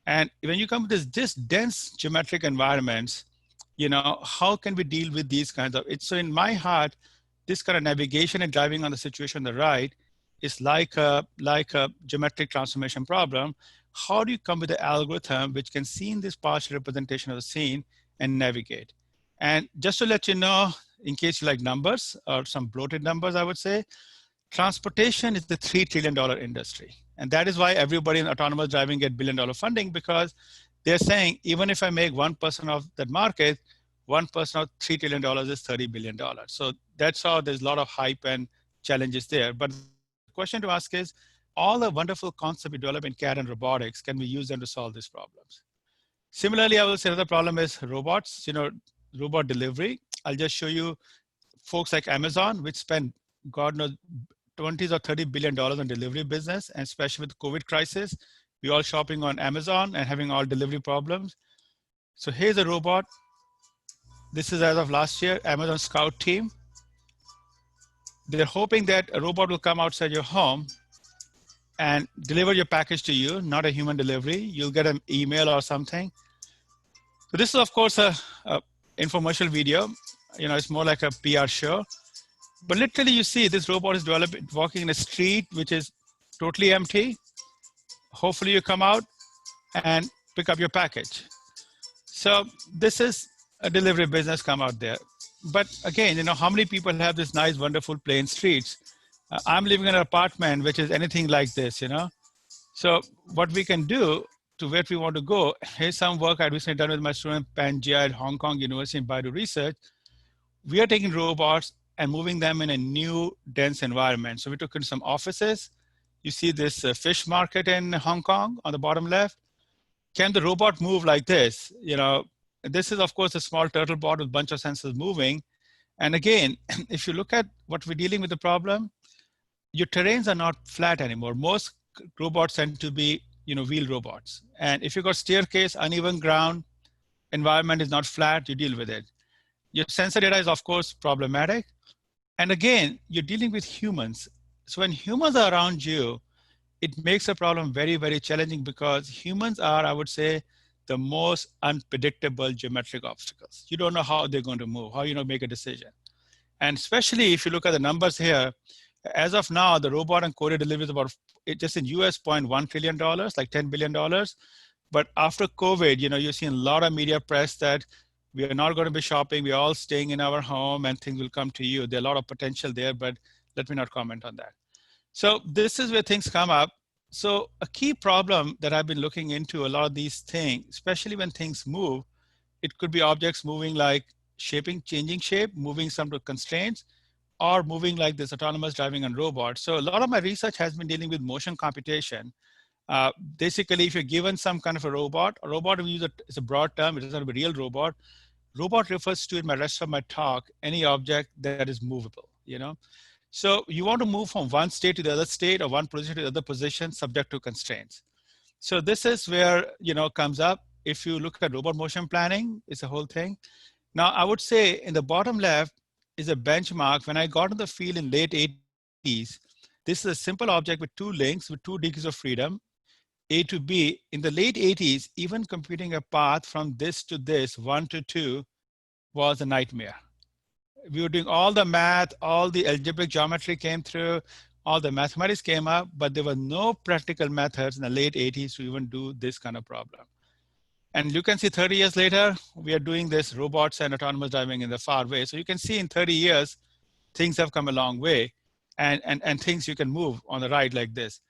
Speaker 6: And when you come to this dense geometric environments, how can we deal with these kinds of, so in my heart, this kind of navigation and driving on the situation on the right is like a geometric transformation problem. How do you come with an algorithm which can see in this partial representation of the scene and navigate? And just to let you know, in case you like numbers or some bloated numbers, I would say, transportation is the $3 trillion industry. And that is why everybody in autonomous driving get $1 billion funding, because they're saying, even if I make 1% of that market, 1% of $3 trillion is $30 billion. So that's how there's a lot of hype and challenges there. But the question to ask is, all the wonderful concepts we develop in CAD and robotics, can we use them to solve these problems? Similarly, I will say another problem is robots, robot delivery. I'll just show you folks like Amazon, which spend, God knows, 20s or $30 billion on delivery business, and especially with COVID crisis, we're all shopping on Amazon and having all delivery problems. So here's a robot. This is as of last year, Amazon Scout team. They're hoping that a robot will come outside your home and deliver your package to you, not a human delivery. You'll get an email or something. So this is, of course, a infomercial video. It's more like a PR show. But literally, you see this robot is walking in a street which is totally empty. Hopefully, you come out and pick up your package. So this is a delivery business come out there. But again, how many people have this nice, wonderful, plain streets? I'm living in an apartment which is anything like this, So what we can do to where we want to go, here's some work I recently done with my student Panjia at Hong Kong University in Baidu Research. We are taking robots and moving them in a new dense environment. So we took in some offices. You see this fish market in Hong Kong on the bottom left. Can the robot move like this? This is, of course, a small turtle bot with a bunch of sensors moving. And again, if you look at what we're dealing with the problem, your terrains are not flat anymore. Most robots tend to be, wheel robots. And if you've got staircase, uneven ground, environment is not flat, you deal with it. Your sensor data is, of course, problematic. And again, you're dealing with humans. So when humans are around you, it makes the problem very, very challenging, because humans are, I would say, the most unpredictable geometric obstacles. You don't know how they're going to move, how make a decision. And especially if you look at the numbers here, as of now, the robot and courier delivery is about, just in US, $0.1 trillion, like $10 billion. But after COVID, you're seeing a lot of media press that we are not going to be shopping, we're all staying in our home and things will come to you. There are a lot of potential there, but let me not comment on that. So this is where things come up. So a key problem that I've been looking into a lot of these things, especially when things move, it could be objects moving like changing shape, moving some to constraints, or moving like this autonomous driving on robots. So a lot of my research has been dealing with motion computation. Basically, if you're given some kind of a robot we use it's a broad term, it doesn't have to be a real robot. Robot refers to, in my rest of my talk, any object that is movable, So you want to move from one state to the other state, or one position to the other position, subject to constraints. So this is where, comes up. If you look at robot motion planning, it's a whole thing. Now, I would say in the bottom left is a benchmark. When I got in the field in late 80s, this is a simple object with two links with 2 degrees of freedom, A to B. In the late 80s, even computing a path from this to this, 1 to 2, was a nightmare. We were doing all the math, all the algebraic geometry came through, all the mathematics came up, but there were no practical methods in the late 80s to even do this kind of problem. And you can see 30 years later, we are doing this robots and autonomous driving in the far way. So you can see in 30 years, things have come a long way, and things you can move on the right like this.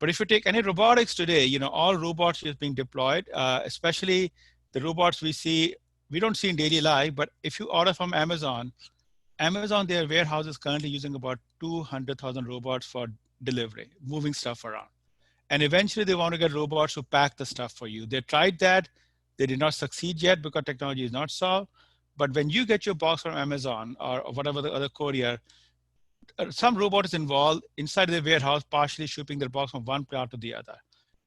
Speaker 6: But if you take any robotics today, all robots is being deployed, especially the robots we don't see in daily life, but if you order from Amazon, their warehouse is currently using about 200,000 robots for delivery, moving stuff around. And eventually they want to get robots to pack the stuff for you. They tried that. They did not succeed yet because technology is not solved. But when you get your box from Amazon or whatever the other courier, some robot is involved inside the warehouse, partially shipping their box from one part to the other.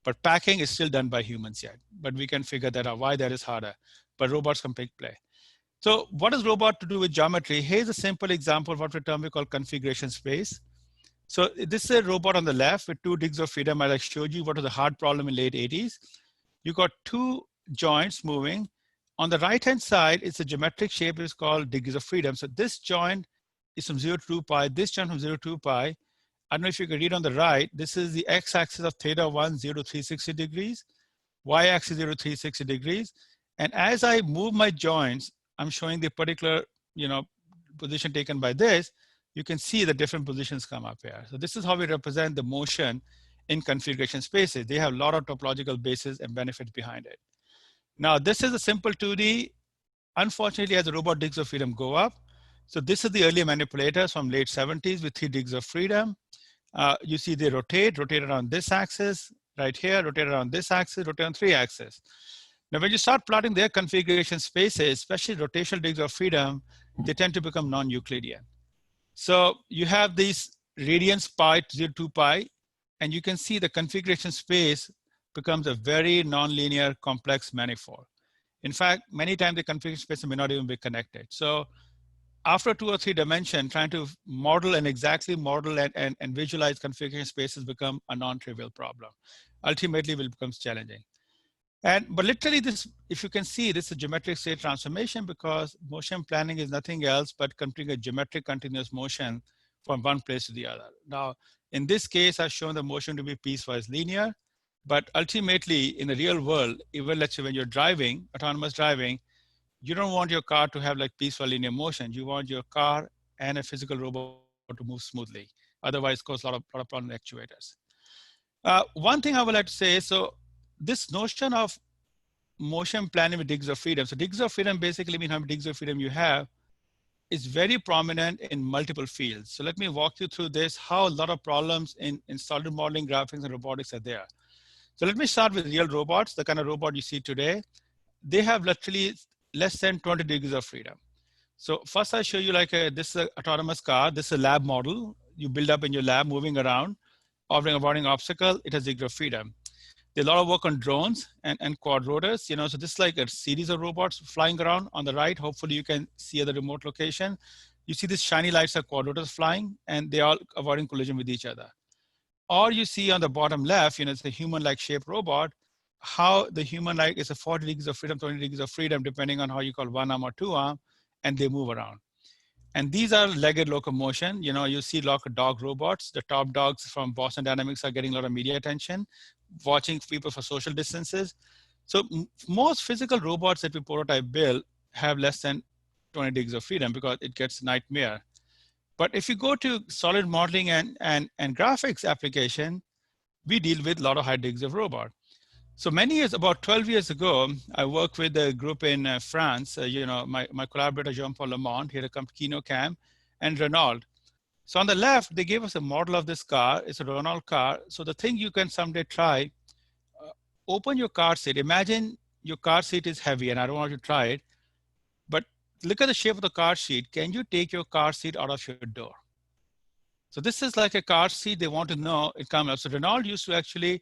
Speaker 6: But packing is still done by humans yet. But we can figure that out, why that is harder. But robots can play. So what is robot to do with geometry? Here's a simple example of what we call configuration space. So this is a robot on the left with 2 degrees of freedom. I showed you what was a hard problem in late 80s. You got 2 joints moving. On the right-hand side, it's a geometric shape. It's called degrees of freedom. So this joint is from 0 to 2 pi. This joint from 0 to 2 pi. I don't know if you can read on the right. This is the x-axis of theta 1, 0 to 360 degrees. Y-axis 0 to 360 degrees. And as I move my joints, I'm showing the particular, position taken by this, you can see the different positions come up here. So this is how we represent the motion in configuration spaces. They have a lot of topological bases and benefits behind it. Now, this is a simple 2D. Unfortunately, as the robot degrees of freedom go up, so this is the early manipulators from late 70s with 3 degrees of freedom. You see they rotate around this axis, right here, rotate around this axis, rotate on 3 axes. Now, when you start plotting their configuration spaces, especially rotational degrees of freedom, they tend to become non-Euclidean. So you have these radians pi to 0 to 2 pi, and you can see the configuration space becomes a very nonlinear complex manifold. In fact, many times the configuration space may not even be connected. So after 2 or 3 dimensions, trying to model and exactly model and visualize configuration spaces become a non-trivial problem. Ultimately, it becomes challenging. But literally this, if you can see, this is a geometric state transformation because motion planning is nothing else but comparing a geometric continuous motion from one place to the other. Now, in this case, I've shown the motion to be piecewise linear, but ultimately in the real world, even let's say when you're driving, autonomous driving, you don't want your car to have like piecewise linear motion. You want your car and a physical robot to move smoothly. Otherwise, it causes a lot of problem actuators. One thing I would like to say, so this notion of motion planning with degrees of freedom. So degrees of freedom basically mean how many degrees of freedom you have is very prominent in multiple fields. So let me walk you through this, how a lot of problems in solid modeling, graphics, and robotics are there. So let me start with real robots, the kind of robot you see today. They have literally less than 20 degrees of freedom. So first I show you like this is an autonomous car. This is a lab model you build up in your lab, moving around, avoiding obstacle. It has degree of freedom. There's a lot of work on drones and quadrotors, you know, so this is like a series of robots flying around on the right. Hopefully you can see at the remote location. You see these shiny lights are quadrotors flying and they all avoiding collision with each other. Or you see on the bottom left, you know, it's a human-like shaped robot, how the human-like is a 40 degrees of freedom, 20 degrees of freedom, depending on how you call one arm or two arm, and they move around. And these are legged locomotion. You know, you see a lot of dog robots. The top dogs from Boston Dynamics are getting a lot of media attention, watching people for social distances. So most physical robots that we prototype build have less than 20 degrees of freedom because it gets nightmare. But if you go to solid modeling and graphics application, we deal with a lot of high degrees of robot. So many years, about 12 years ago, I worked with a group in France, you know, my collaborator, Jean-Paul Lamont, he had come to KinoCam, and Renault. So on the left, they gave us a model of this car. It's a Renault car. So the thing you can someday try, open your car seat. Imagine your car seat is heavy, and I don't want you to try it, but look at the shape of the car seat. Can you take your car seat out of your door? So this is like a car seat. They want to know it comes up. So Renault used to actually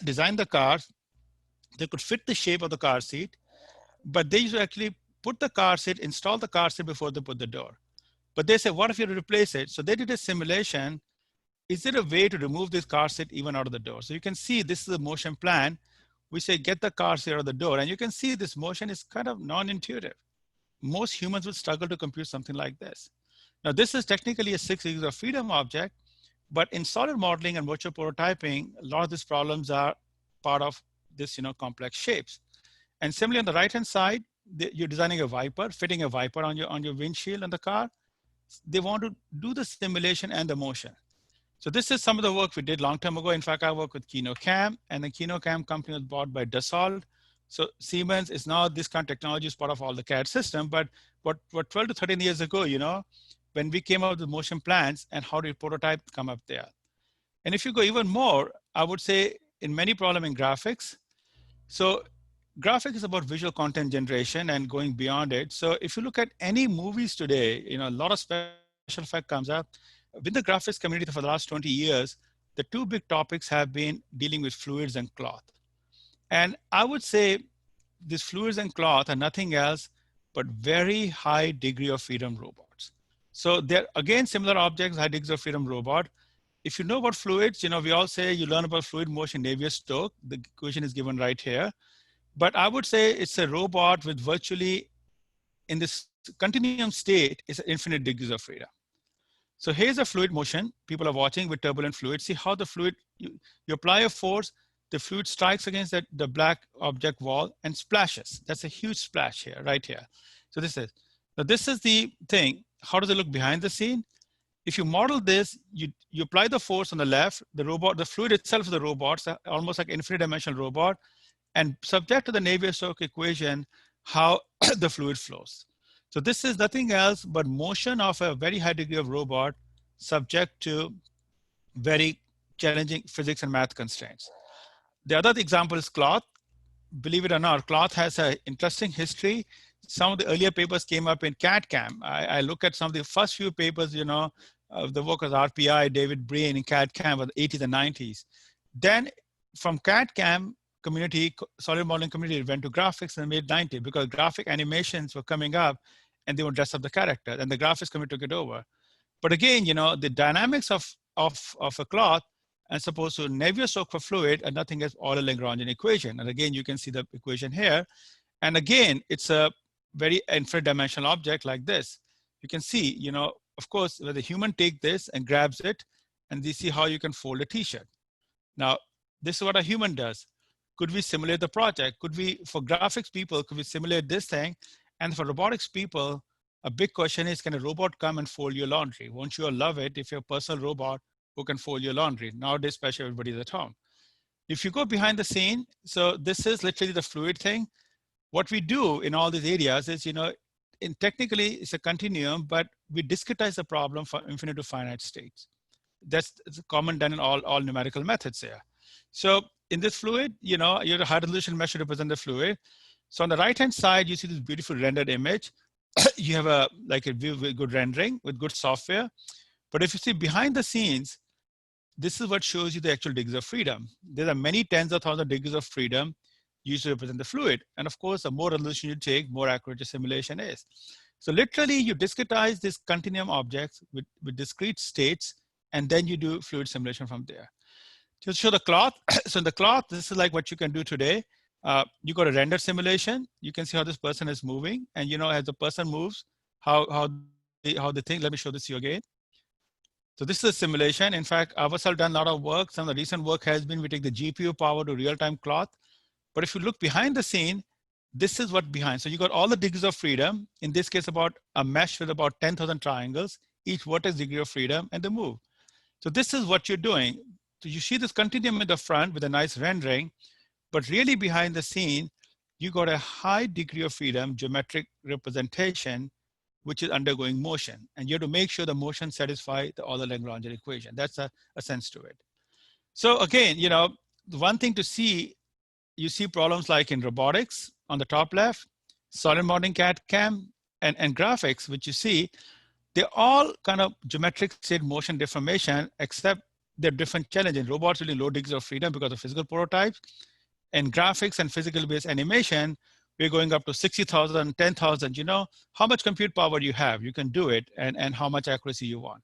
Speaker 6: design the car. They could fit the shape of the car seat, but they used to actually put the car seat, install the car seat before they put the door. But they said, what if you replace it? So they did a simulation. Is there a way to remove this car seat even out of the door? So you can see this is a motion plan. We say, get the car seat out of the door. And you can see this motion is kind of non-intuitive. Most humans would struggle to compute something like this. Now, this is technically a 6 degrees of freedom object, but in solid modeling and virtual prototyping, a lot of these problems are part of this, you know, complex shapes. And similarly on the right-hand side, you're designing a Viper, fitting a Viper on your windshield in the car. They want to do the simulation and the motion. So this is some of the work we did long time ago. In fact, I work with KinoCam, and the KinoCam company was bought by Dassault. So Siemens is now, this kind of technology is part of all the CAD system, but what 12 to 13 years ago, you know, when we came out with motion plans and how did prototype come up there. And if you go even more, I would say in many problems in graphics, so graphics is about visual content generation and going beyond it. So if you look at any movies today, you know, a lot of special effect comes up. With the graphics community for the last 20 years, the two big topics have been dealing with fluids and cloth. And I would say these fluids and cloth are nothing else but very high degree of freedom robots. So they're, again, similar objects, high degrees of freedom robot. If you know about fluids, you know, we all say you learn about fluid motion, Navier-Stokes. The equation is given right here. But I would say it's a robot with virtually, in this continuum state, is infinite degrees of freedom. So here's a fluid motion. People are watching with turbulent fluid. See how the fluid, you apply a force, the fluid strikes against the black object wall and splashes. That's a huge splash here, right here. So this is the thing. how does it look behind the scene? If you model this, you apply the force on the left, the fluid itself is the robot, so almost like infinite dimensional robot, and subject to the Navier-Stokes equation, how the fluid flows. So this is nothing else but motion of a very high degree of robot subject to very challenging physics and math constraints. The other example is cloth. Believe it or not, cloth has an interesting history. Some of the earlier papers came up in CAD-CAM. I look at some of the first few papers, you know, of the work of RPI, David Breen in CAD-CAM of the 80s and 90s. Then from CAD-CAM community, solid modeling community, it went to graphics in the mid-90s because graphic animations were coming up and they would dress up the character, and the graphics community took it over. But again, you know, the dynamics of a cloth and supposed to Navier-Stokes for fluid are nothing as Euler-Lagrangian equation. And again, you can see the equation here. And again, it's a very infinite dimensional object like this. You can see, you know, of course, where the human take this and grabs it, and you see how you can fold a t-shirt. Now, this is what a human does. Could we simulate the project? Could we, for graphics people, could we simulate this thing? And for robotics people, a big question is, can a robot come and fold your laundry? Won't you all love it if you're a personal robot who can fold your laundry? Nowadays, especially everybody's at home. If you go behind the scene, so this is literally the fluid thing. What we do in all these areas is, you know, technically it's a continuum, but we discretize the problem from infinite to finite states. That's common done in all numerical methods here. So in this fluid, you know, you have a high resolution mesh to represent the fluid. So on the right-hand side, you see this beautiful rendered image. You have a view with good rendering, with good software. But if you see behind the scenes, this is what shows you the actual degrees of freedom. There are many tens of thousands of degrees of freedom used to represent the fluid. And of course, the more resolution you take, more accurate your simulation is. So literally, you discretize these continuum objects with discrete states, and then you do fluid simulation from there. Just show the cloth. So in the cloth, this is like what you can do today. You got a render simulation. You can see how this person is moving, and you know, as the person moves, how they think. Let me show this to you again. So this is a simulation. In fact, ours have done a lot of work. Some of the recent work has been we take the GPU power to real-time cloth. But if you look behind the scene, this is what behind. So you got all the degrees of freedom. In this case, about a mesh with about 10,000 triangles, each vertex degree of freedom, and the move. So this is what you're doing. So you see this continuum in the front with a nice rendering, but really behind the scene, you got a high degree of freedom geometric representation, which is undergoing motion. And you have to make sure the motion satisfies the Euler-Lagrangian equation. That's a sense to it. So again, you know, the one thing to see, you see problems like in robotics on the top left, solid modeling CAD-CAM, and graphics, which you see, they're all kind of geometric state motion deformation, except they're different challenges. Robots really low degrees of freedom because of physical prototypes. And graphics and physical based animation, we're going up to 60,000, 10,000. You know, how much compute power you have, you can do it, and how much accuracy you want.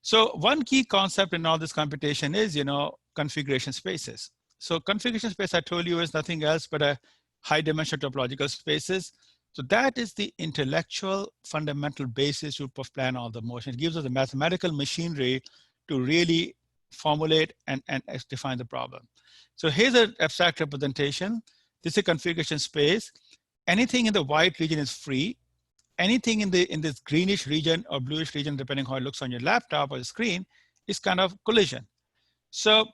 Speaker 6: So one key concept in all this computation is, you know, configuration spaces. So configuration space, I told you, is nothing else but a high dimensional topological spaces. So that is the intellectual fundamental basis to plan all the motion. It gives us the mathematical machinery to really formulate and define the problem. So here's an abstract representation. This is a configuration space. Anything in the white region is free. Anything in this greenish region or bluish region, depending how it looks on your laptop or the screen, is kind of collision. So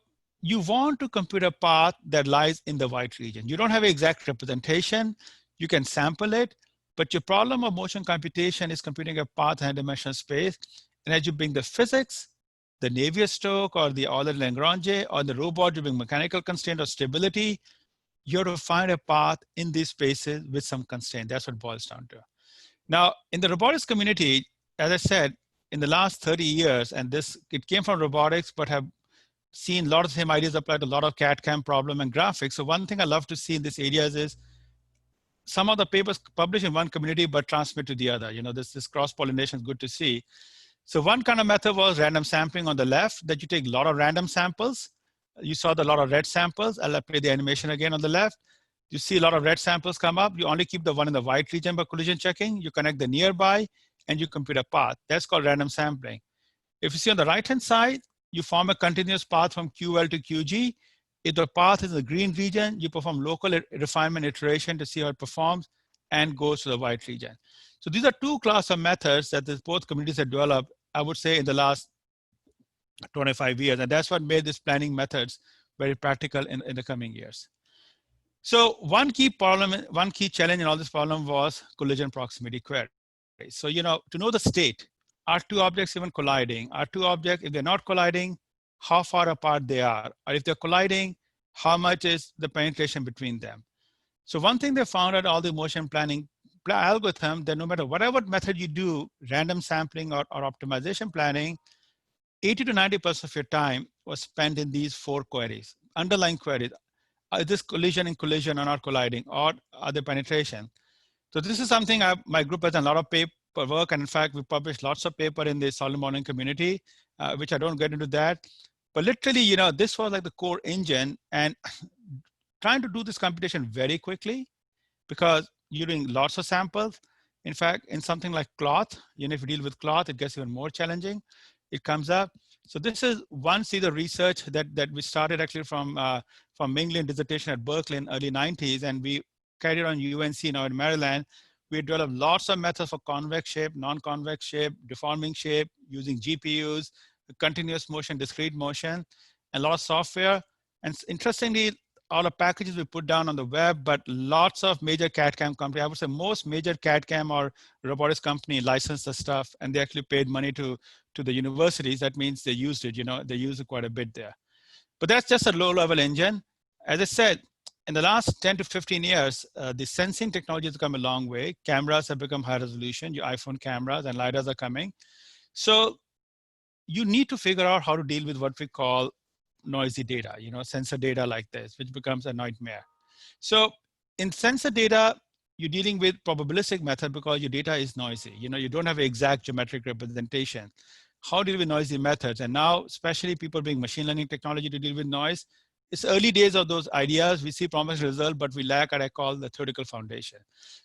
Speaker 6: you want to compute a path that lies in the white region. You don't have an exact representation. You can sample it, but your problem of motion computation is computing a path in a dimensional space. And as you bring the physics, the Navier-Stokes or the Euler-Lagrange or the robot, you bring mechanical constraint or stability, you have to find a path in these spaces with some constraint. That's what it boils down to. Now, in the robotics community, as I said, in the last 30 years, and it came from robotics, but have seen a lot of the same ideas applied to a lot of CAD-CAM problem and graphics. So one thing I love to see in these areas is some of the papers published in one community, but transmit to the other. You know, this cross-pollination is good to see. So one kind of method was random sampling on the left, that you take a lot of random samples. You saw the lot of red samples. I'll play the animation again on the left. You see a lot of red samples come up. You only keep the one in the white region by collision checking. You connect the nearby and you compute a path. That's called random sampling. If you see on the right-hand side, you form a continuous path from QL to QG. If the path is in the green region, you perform local refinement iteration to see how it performs. and goes to the white region. So these are two classes of methods that both communities have developed, I would say, in the last 25 years. And that's what made these planning methods very practical in the coming years. So one key challenge in all this problem was collision proximity query. So, to know the state, are two objects even colliding? Are two objects, if they're not colliding, how far apart they are? Or if they're colliding, how much is the penetration between them? So one thing they found out all the motion planning algorithm, that no matter whatever method you do, random sampling or optimization planning, 80 to 90% of your time was spent in these four queries, underlying queries. Is this collision and collision are not colliding, or are they penetration? So this is something my group has done a lot of paper work, and in fact, we published lots of paper in the solid modeling community, which I don't get into that. But literally, this was like the core engine, and trying to do this computation very quickly, because you're doing lots of samples. In fact, in something like cloth, if you deal with cloth, it gets even more challenging. It comes up. So this is one series of research that we started actually from Ming Lin dissertation at Berkeley in early 90s, and we carried on UNC now in Maryland. We developed lots of methods for convex shape, non-convex shape, deforming shape, using GPUs, continuous motion, discrete motion, and a lot of software. And interestingly, all the packages we put down on the web, but lots of major CAD/CAM companies, I would say most major CAD/CAM or robotics company licensed the stuff, and they actually paid money to the universities. That means they used it, they used it quite a bit there. But that's just a low-level engine. As I said, in the last 10 to 15 years, the sensing technology has come a long way. Cameras have become high resolution. Your iPhone cameras and LiDARs are coming. So you need to figure out how to deal with what we call noisy data, sensor data like this, which becomes a nightmare. So in sensor data, you're dealing with probabilistic method because your data is noisy. You don't have exact geometric representation. How deal with noisy methods? And now, especially people bring machine learning technology to deal with noise. It's early days of those ideas. We see promising results, but we lack what I call the theoretical foundation.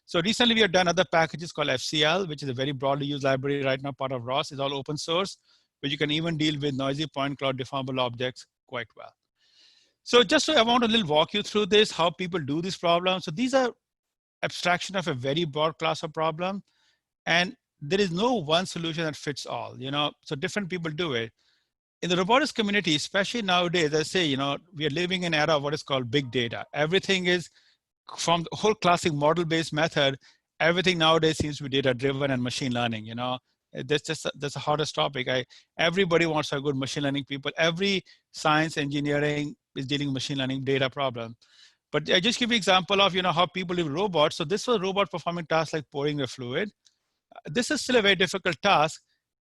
Speaker 6: So recently we have done other packages called FCL, which is a very broadly used library right now, part of ROS. It's all open source, but you can even deal with noisy point cloud deformable objects quite well. So I want to walk you through this, how people do these problems. So these are abstraction of a very broad class of problem. And there is no one solution that fits all, so different people do it. In the robotics community, especially nowadays, I say, we are living in an era of what is called big data. Everything is from the whole classic model-based method. Everything nowadays seems to be data-driven and machine learning, that's the hottest topic. Everybody wants to have good machine learning people. Every science engineering is dealing with machine learning data problem. But I just give you an example of, how people do robots. So this was a robot performing tasks like pouring a fluid. This is still a very difficult task.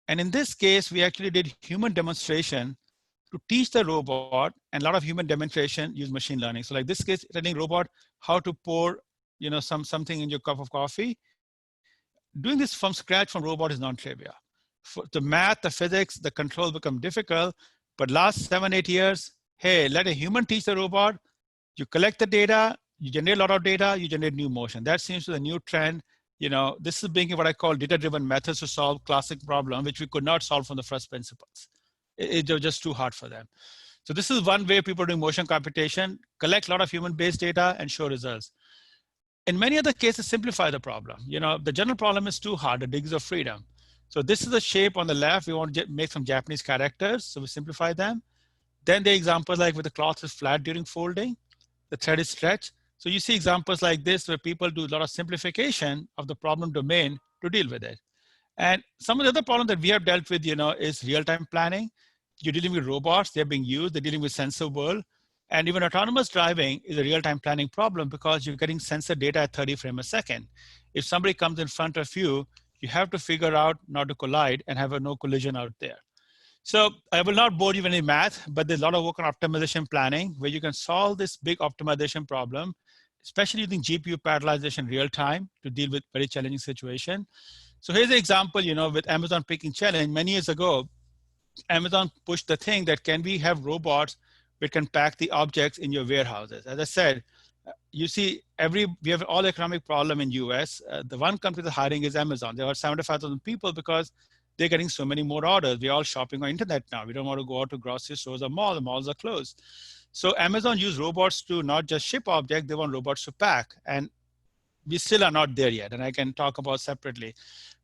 Speaker 6: And in this case, we actually did human demonstration to teach the robot, and a lot of human demonstration use machine learning. So like this case, telling robot how to pour, something in your cup of coffee. Doing this from scratch from robot is non-trivial. For the math, the physics, the control become difficult. But last 7-8 years, hey, let a human teach the robot. You collect the data, you generate a lot of data, you generate new motion. That seems to be the new trend. This is being what I call data-driven methods to solve classic problem, which we could not solve from the first principles. It was just too hard for them. So this is one way people do motion computation, collect a lot of human-based data and show results. In many other cases, simplify the problem. The general problem is too hard, the degrees of freedom. So this is the shape on the left. We want to make some Japanese characters, so we simplify them. Then the examples like where the cloth is flat during folding, the thread is stretched. So you see examples like this where people do a lot of simplification of the problem domain to deal with it. And some of the other problems that we have dealt with, is real-time planning. You're dealing with robots, they're being used, they're dealing with sensor world. And even autonomous driving is a real-time planning problem because you're getting sensor data at 30 frames a second. If somebody comes in front of you, you have to figure out not to collide and have a no collision out there. So I will not bore you with any math, but there's a lot of work on optimization planning where you can solve this big optimization problem, especially using GPU parallelization real time to deal with very challenging situation. So here's an example, with Amazon Picking Challenge. Many years ago, Amazon pushed the thing that can we have robots which can pack the objects in your warehouses. As I said, you see, we have all economic problem in US. The one company that's hiring is Amazon. There are 75,000 people because they're getting so many more orders. We're all shopping on internet now. We don't want to go out to grocery stores or malls. The malls are closed. So Amazon used robots to not just ship objects, they want robots to pack. And we still are not there yet, and I can talk about separately.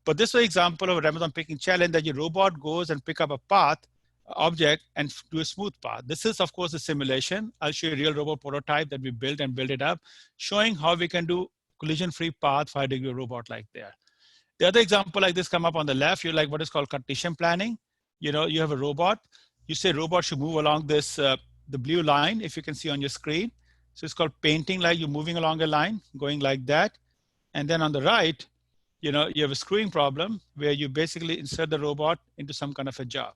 Speaker 6: But this is an example of a Amazon picking challenge that your robot goes and pick up a path, object, and do a smooth path. This is, of course, a simulation. I'll show you a real robot prototype that we built and built it up, showing how we can do collision-free path for a degree robot like there. The other example like this come up on the left, you like what is called Cartesian planning. You know, you have a robot. You say robot should move along this, the blue line, if you can see on your screen. So it's called painting, like you're moving along a line, going like that. And then on the right, you know, you have a screwing problem where you basically insert the robot into some kind of a job.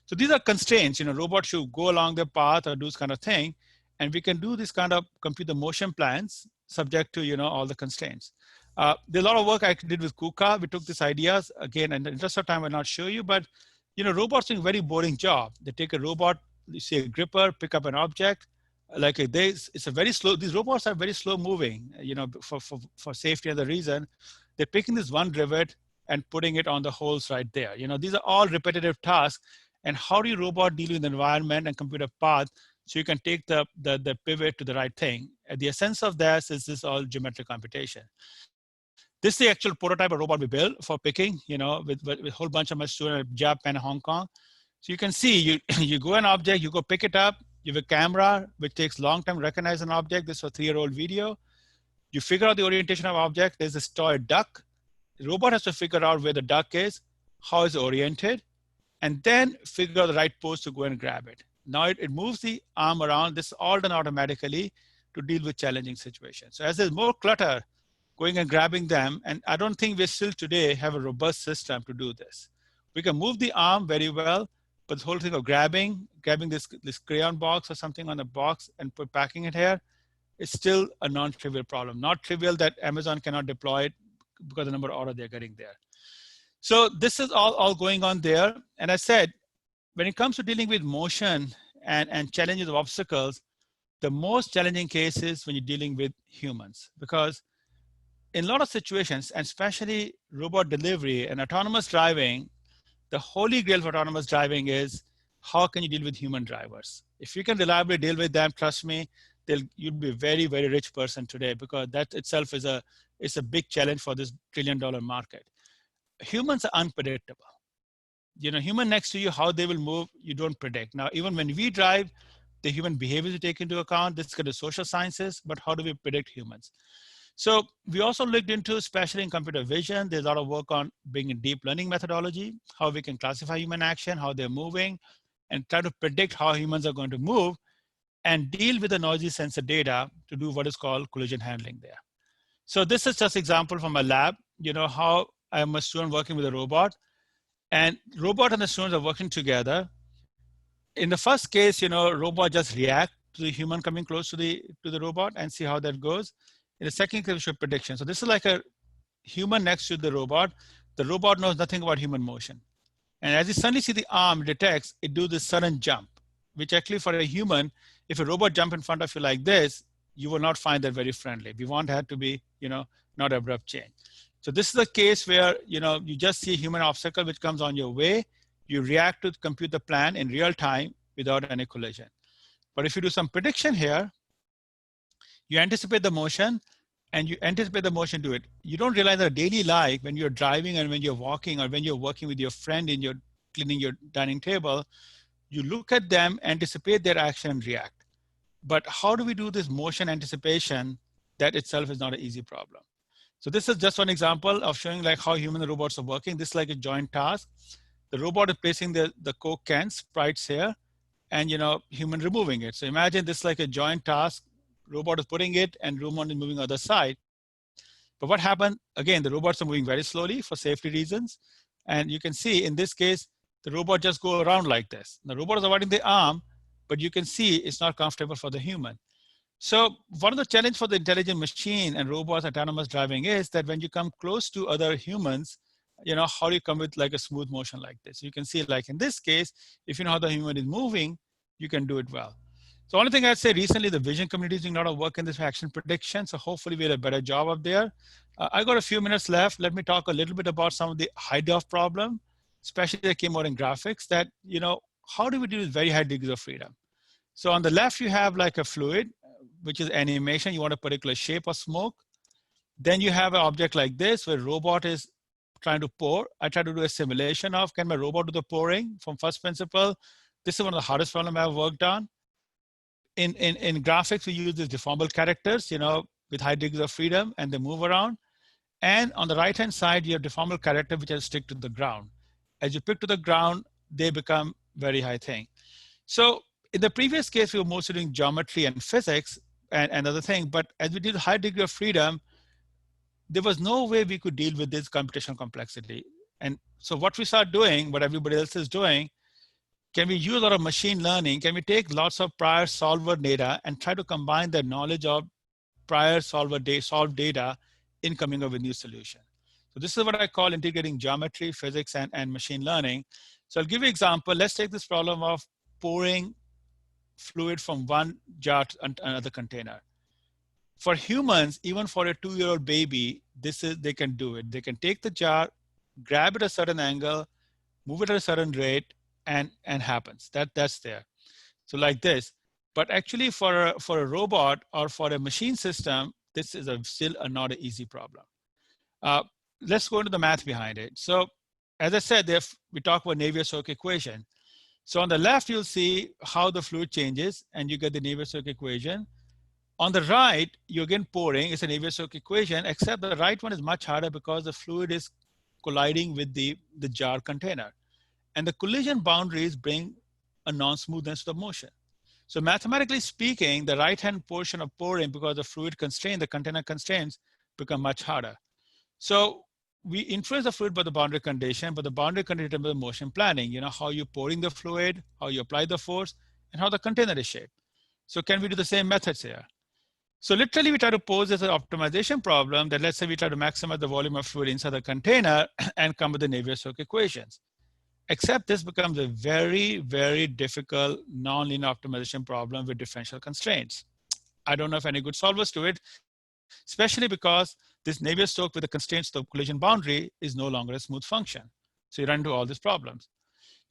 Speaker 6: So these are constraints, you know, robots should go along the path or do this kind of thing. And we can do this kind of compute the motion plans subject to, you know, all the constraints. There's a lot of work I did with KUKA. We took these ideas. Again, in the interest of time, I'll not show you, but, you know, robots doing a very boring job. They take a robot, you see a gripper, pick up an object. Like it's a very slow, these robots are very slow moving, you know, for safety and the reason. They're picking this one rivet and putting it on the holes right there. You know, these are all repetitive tasks. And how do you robot deal with the environment and compute a path so you can take the pivot to the right thing? And the essence of this is this all geometric computation. This is the actual prototype of robot we built for picking, you know, with a whole bunch of my students in Japan and Hong Kong. So you can see, you go an object, you go pick it up, you have a camera, which takes long time to recognize an object. This is a 3-year-old video. You figure out the orientation of object. There's this toy duck. The robot has to figure out where the duck is, how it's oriented, and then figure out the right pose to go and grab it. Now it moves the arm around. This is all done automatically to deal with challenging situations. So as there's more clutter, going and grabbing them, and I don't think we still today have a robust system to do this. We can move the arm very well, but the whole thing of grabbing this crayon box or something on the box and packing it here is still a non-trivial problem. Not trivial that Amazon cannot deploy it because of the number of orders they're getting there. So this is all going on there. And I said, when it comes to dealing with motion and challenges of obstacles, the most challenging case is when you're dealing with humans, because in a lot of situations, and especially robot delivery and autonomous driving, the holy grail for autonomous driving is how can you deal with human drivers? If you can reliably deal with them, trust me, you'll be a very, very rich person today, because that itself is a big challenge for this $1 trillion market. Humans are unpredictable. You know, human next to you, how they will move, you don't predict. Now, even when we drive, the human behaviors we take into account. This is kind of social sciences, but how do we predict humans? So we also looked into, especially in computer vision, there's a lot of work on bringing deep learning methodology, how we can classify human action, how they're moving, and try to predict how humans are going to move and deal with the noisy sensor data to do what is called collision handling there. So this is just an example from my lab, you know, how I'm a student working with a robot, and robot and the students are working together. In the first case, you know, robot just react to the human coming close to the robot and see how that goes. In the second case, we show prediction. So this is like a human next to the robot. The robot knows nothing about human motion. And as you suddenly see the arm detects, it do this sudden jump, which actually for a human, if a robot jump in front of you like this, you will not find that very friendly. We want that to be, you know, not abrupt change. So this is a case where, you know, you just see a human obstacle which comes on your way. You react to compute the plan in real time without any collision. But if you do some prediction here, you anticipate the motion and you anticipate the motion to it. You don't realize that daily life, when you're driving and when you're walking or when you're working with your friend in your cleaning your dining table, you look at them, anticipate their action and react. But how do we do this motion anticipation? That itself is not an easy problem. So this is just one example of showing like how human and robots are working. This is like a joint task. The robot is placing the Coke cans, Sprites here, and, you know, human removing it. So imagine this like a joint task. Robot is putting it and robot is moving other side. But what happened? Again, the robots are moving very slowly for safety reasons. And you can see in this case, the robot just go around like this. The robot is avoiding the arm, but you can see it's not comfortable for the human. So one of the challenges for the intelligent machine and robots autonomous driving is that when you come close to other humans, you know, how do you come with like a smooth motion like this? You can see like in this case, if you know how the human is moving, you can do it well. So only thing I'd say recently, the vision community is doing a lot of work in this action prediction. So hopefully we had a better job up there. I got a few minutes left. Let me talk a little bit about some of the high def problem, especially that came out in graphics that, you know, how do we deal with very high degrees of freedom? So on the left, you have like a fluid, which is animation. You want a particular shape or smoke. Then you have an object like this where robot is trying to pour. I try to do a simulation of, can my robot do the pouring from first principle? This is one of the hardest problems I've worked on. In graphics, we use these deformable characters, with high degrees of freedom, and they move around. And on the right-hand side, you have deformable character which are stick to the ground. As you pick to the ground, they become very high thing. So in the previous case, we were mostly doing geometry and physics and other thing. But as we did high degree of freedom, there was no way we could deal with this computational complexity. And so what we start doing, what everybody else is doing, can we use a lot of machine learning? Can we take lots of prior solver data and try to combine the knowledge of prior solved data in coming up with new solution? So this is what I call integrating geometry, physics, and machine learning. So I'll give you an example. Let's take this problem of pouring fluid from one jar to another container. For humans, even for a 2-year-old baby, they can do it. They can take the jar, grab it at a certain angle, move it at a certain rate, and happens. That's there. So like this. But actually for a robot or for a machine system, this is still not an easy problem. Let's go into the math behind it. So as I said, we talk about Navier-Stokes equation. So on the left, you'll see how the fluid changes, and you get the Navier-Stokes equation. On the right, you're again pouring. It's a Navier-Stokes equation, except the right one is much harder because the fluid is colliding with the jar container. And the collision boundaries bring a non-smoothness to the motion. So mathematically speaking, the right-hand portion of pouring, because the fluid constraint, the container constraints, become much harder. So we influence the fluid by the boundary condition, but the boundary condition determines the motion planning, how you're pouring the fluid, how you apply the force, and how the container is shaped. So can we do the same methods here? So literally we try to pose as an optimization problem that, let's say we try to maximize the volume of fluid inside the container and come with the Navier-Stokes equations. Except this becomes a very, very difficult nonlinear optimization problem with differential constraints. I don't know if any good solvers do it, especially because this Navier-Stokes with the constraints of the collision boundary is no longer a smooth function. So you run into all these problems.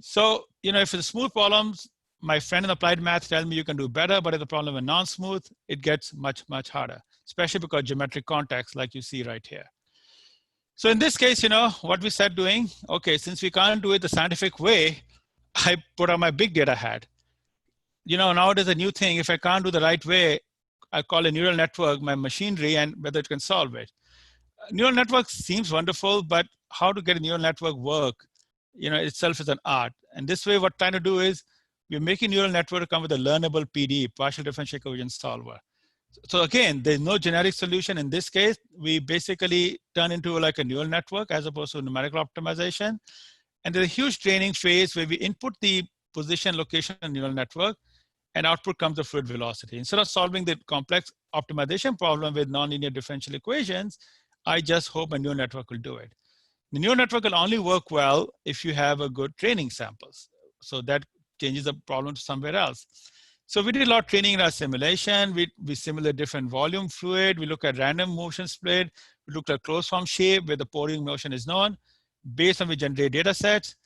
Speaker 6: So, if it's smooth problems, my friend in applied math tells me you can do better, but if the problem is non-smooth, it gets much, much harder, especially because geometric context like you see right here. So in this case, what we said doing, okay, since we can't do it the scientific way, I put on my big data hat. Nowadays a new thing, if I can't do the right way, I call a neural network my machinery and whether it can solve it. Neural network seems wonderful, but how to get a neural network work, itself is an art. And this way what we're trying to do is we're making neural network come with a learnable PD, partial differential equation solver. So again, there's no generic solution. In this case, we basically turn into like a neural network as opposed to numerical optimization. And there's a huge training phase where we input the position, location, and neural network, and output comes the fluid velocity. Instead of solving the complex optimization problem with nonlinear differential equations, I just hope a neural network will do it. The neural network will only work well if you have a good training samples. So that changes the problem to somewhere else. So we did a lot of training in our simulation. We simulate different volume fluid. We look at random motion split. We looked at closed form shape where the pouring motion is known. Based on we generate data sets.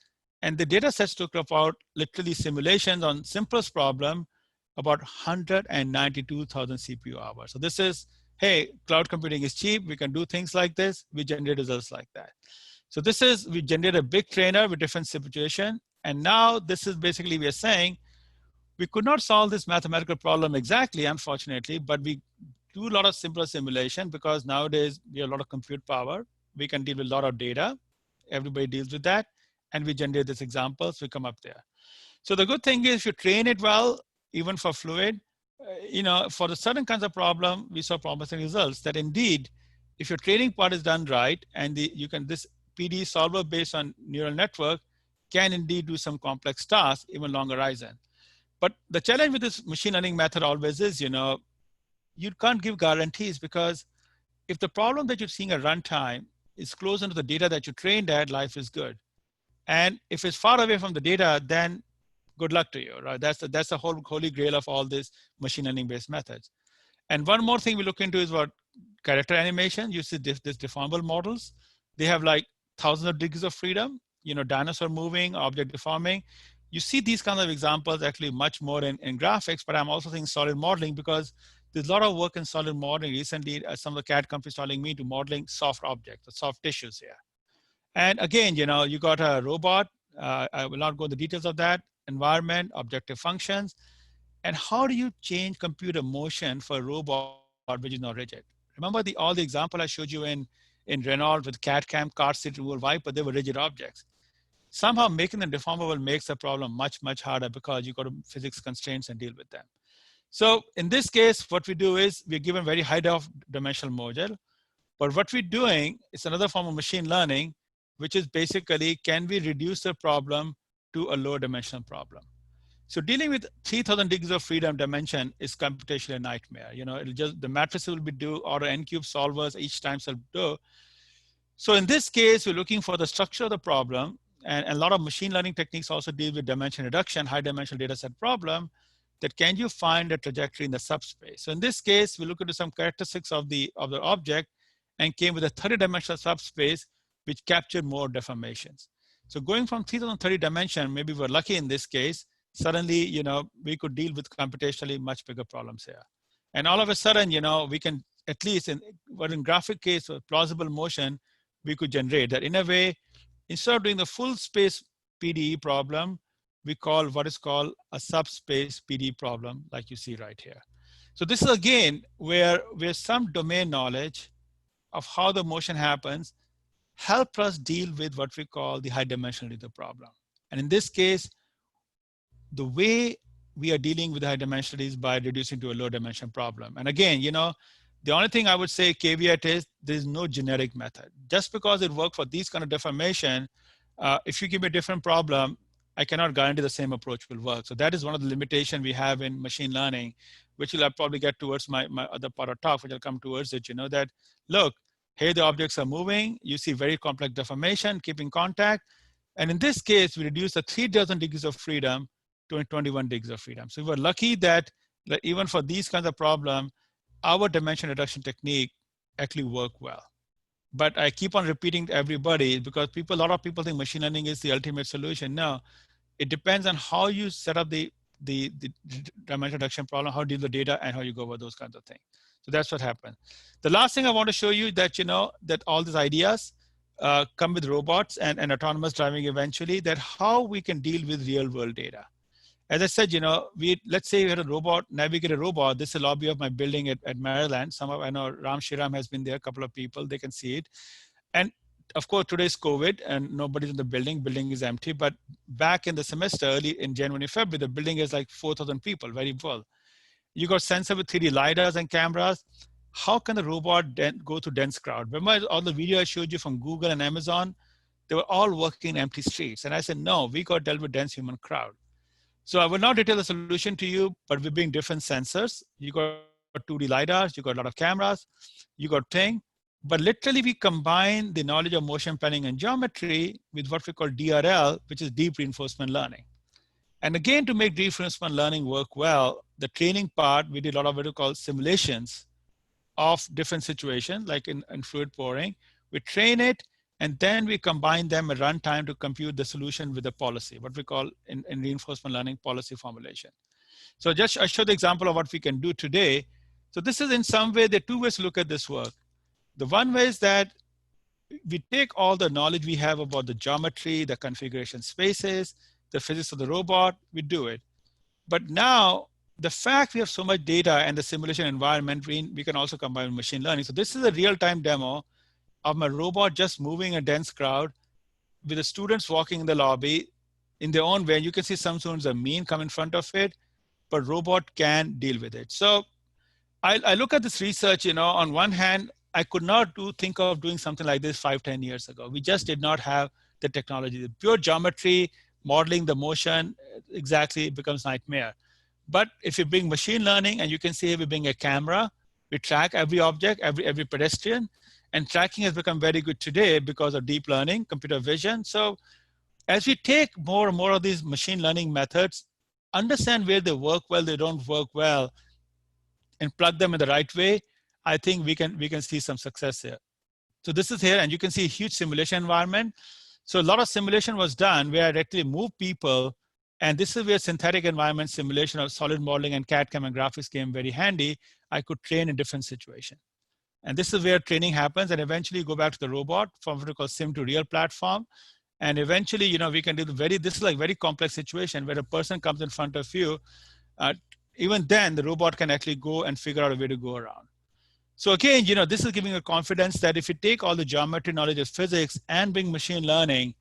Speaker 6: And the data sets took about literally simulations on simplest problem, about 192,000 CPU hours. So this is, hey, cloud computing is cheap. We can do things like this. We generate results like that. So this is, we generate a big trainer with different situation. And now this is basically, we are saying, we could not solve this mathematical problem exactly, unfortunately, but we do a lot of simpler simulation because nowadays we have a lot of compute power. We can deal with a lot of data. Everybody deals with that. And we generate this example, so we come up there. So the good thing is if you train it well, even for fluid, for the certain kinds of problem, we saw promising results that indeed, if your training part is done right, and this PD solver based on neural network can indeed do some complex tasks, even long horizon. But the challenge with this machine learning method always is, you can't give guarantees because if the problem that you're seeing at runtime is close into the data that you trained at, life is good. And if it's far away from the data, then good luck to you, right? That's the whole holy grail of all these machine learning based methods. And one more thing we look into is what character animation. You see this deformable models. They have like thousands of degrees of freedom, dinosaur moving, object deforming. You see these kinds of examples actually much more in graphics, but I'm also seeing solid modeling because there's a lot of work in solid modeling. Recently, some of the CAD companies telling me to modeling soft objects, the soft tissues here. And again, you know, you got a robot. I will not go into the details of that. Environment, objective functions, and how do you change computer motion for a robot which is not rigid? Remember all the example I showed you in Renault with CAD/CAM, car seat removal wiper, they were rigid objects. Somehow making them deformable makes the problem much, much harder because you got to physics constraints and deal with them. So in this case, what we do is we're given very high dimensional model, but what we're doing is another form of machine learning, which is basically, can we reduce the problem to a lower dimensional problem? So dealing with 3000 degrees of freedom dimension is computationally a nightmare. You know, it'll just, the matrices will be due, or n-cube solvers each time will do. So in this case, we're looking for the structure of the problem, and a lot of machine learning techniques also deal with dimension reduction, high dimensional data set problem, that can you find a trajectory in the subspace? So in this case, we look into some characteristics of the object and came with a 30-dimensional subspace, which captured more deformations. So going from 3030 dimension, maybe we're lucky in this case, suddenly, you know, we could deal with computationally much bigger problems here. And all of a sudden, you know, we can at least in graphic case or plausible motion, we could generate that. In a way, instead of doing the full space PDE problem, we call what is called a subspace PDE problem, like you see right here. So this is again where some domain knowledge of how the motion happens help us deal with what we call the high dimensional data problem. And in this case, the way we are dealing with high dimensional is by reducing to a low dimension problem. And again, you know, the only thing I would say caveat is there's no generic method. Just because it worked for these kind of deformation, if you give me a different problem, I cannot guarantee the same approach will work. So that is one of the limitations we have in machine learning, which will probably get towards my other part of talk, which I'll come towards it, you know, that look, here the objects are moving, you see very complex deformation, keeping contact. And in this case, we reduce the 3000 degrees of freedom to 21 degrees of freedom. So we were lucky that even for these kinds of problems, our dimension reduction technique actually worked well. But I keep on repeating to everybody because a lot of people think machine learning is the ultimate solution. No, it depends on how you set up the dimension reduction problem, how you deal with the data, and how you go about those kinds of things. So that's what happened. The last thing I want to show you that, you know, that all these ideas come with robots and autonomous driving eventually, that how we can deal with real world data. As I said, you know, let's say we had a robot, navigate a robot. This is the lobby of my building at Maryland. I know Ram Shriram has been there, a couple of people, they can see it. And of course, today's COVID and nobody's in the building is empty. But back in the semester, early in January, February, the building is like 4,000 people, very full. You got sensor with 3D LiDARs and cameras. How can the robot go to dense crowd? Remember all the video I showed you from Google and Amazon? They were all working in empty streets. And I said, no, we got to deal with dense human crowd. So I will not detail the solution to you, but we bring different sensors. You got 2D LiDARs, you got a lot of cameras, you got Ping, but literally we combine the knowledge of motion planning and geometry with what we call DRL, which is deep reinforcement learning. And again, to make deep reinforcement learning work well, the training part, we did a lot of what we call simulations of different situations, like in fluid pouring. We train it, and then we combine them at runtime to compute the solution with the policy, what we call in reinforcement learning policy formulation. So I showed the example of what we can do today. So this is in some way, there are two ways to look at this work. The one way is that we take all the knowledge we have about the geometry, the configuration spaces, the physics of the robot, we do it. But now, the fact we have so much data and the simulation environment, we can also combine with machine learning. So this is a real-time demo of my robot just moving a dense crowd with the students walking in the lobby in their own way. And you can see some students are mean, come in front of it, but robot can deal with it. So I look at this research, you know, on one hand, I could not think of doing something like this 5-10 years ago. We just did not have the technology. The pure geometry, modeling the motion, exactly becomes nightmare. But if you bring machine learning, and you can see we bring a camera, we track every object, every pedestrian, and tracking has become very good today because of deep learning, computer vision. So as we take more and more of these machine learning methods, understand where they work well, they don't work well, and plug them in the right way, I think we can see some success here. So this is here, and you can see a huge simulation environment. So a lot of simulation was done where I actually move people And this is where synthetic environment simulation of solid modeling and CAD/CAM and graphics came very handy. I could train in different situations. And this is where training happens. And eventually you go back to the robot from what we call sim to real platform. And eventually, you know, we can do this is like very complex situation where a person comes in front of you. Even then the robot can actually go and figure out a way to go around. So again, you know, this is giving a confidence that if you take all the geometry knowledge of physics and bring machine learning,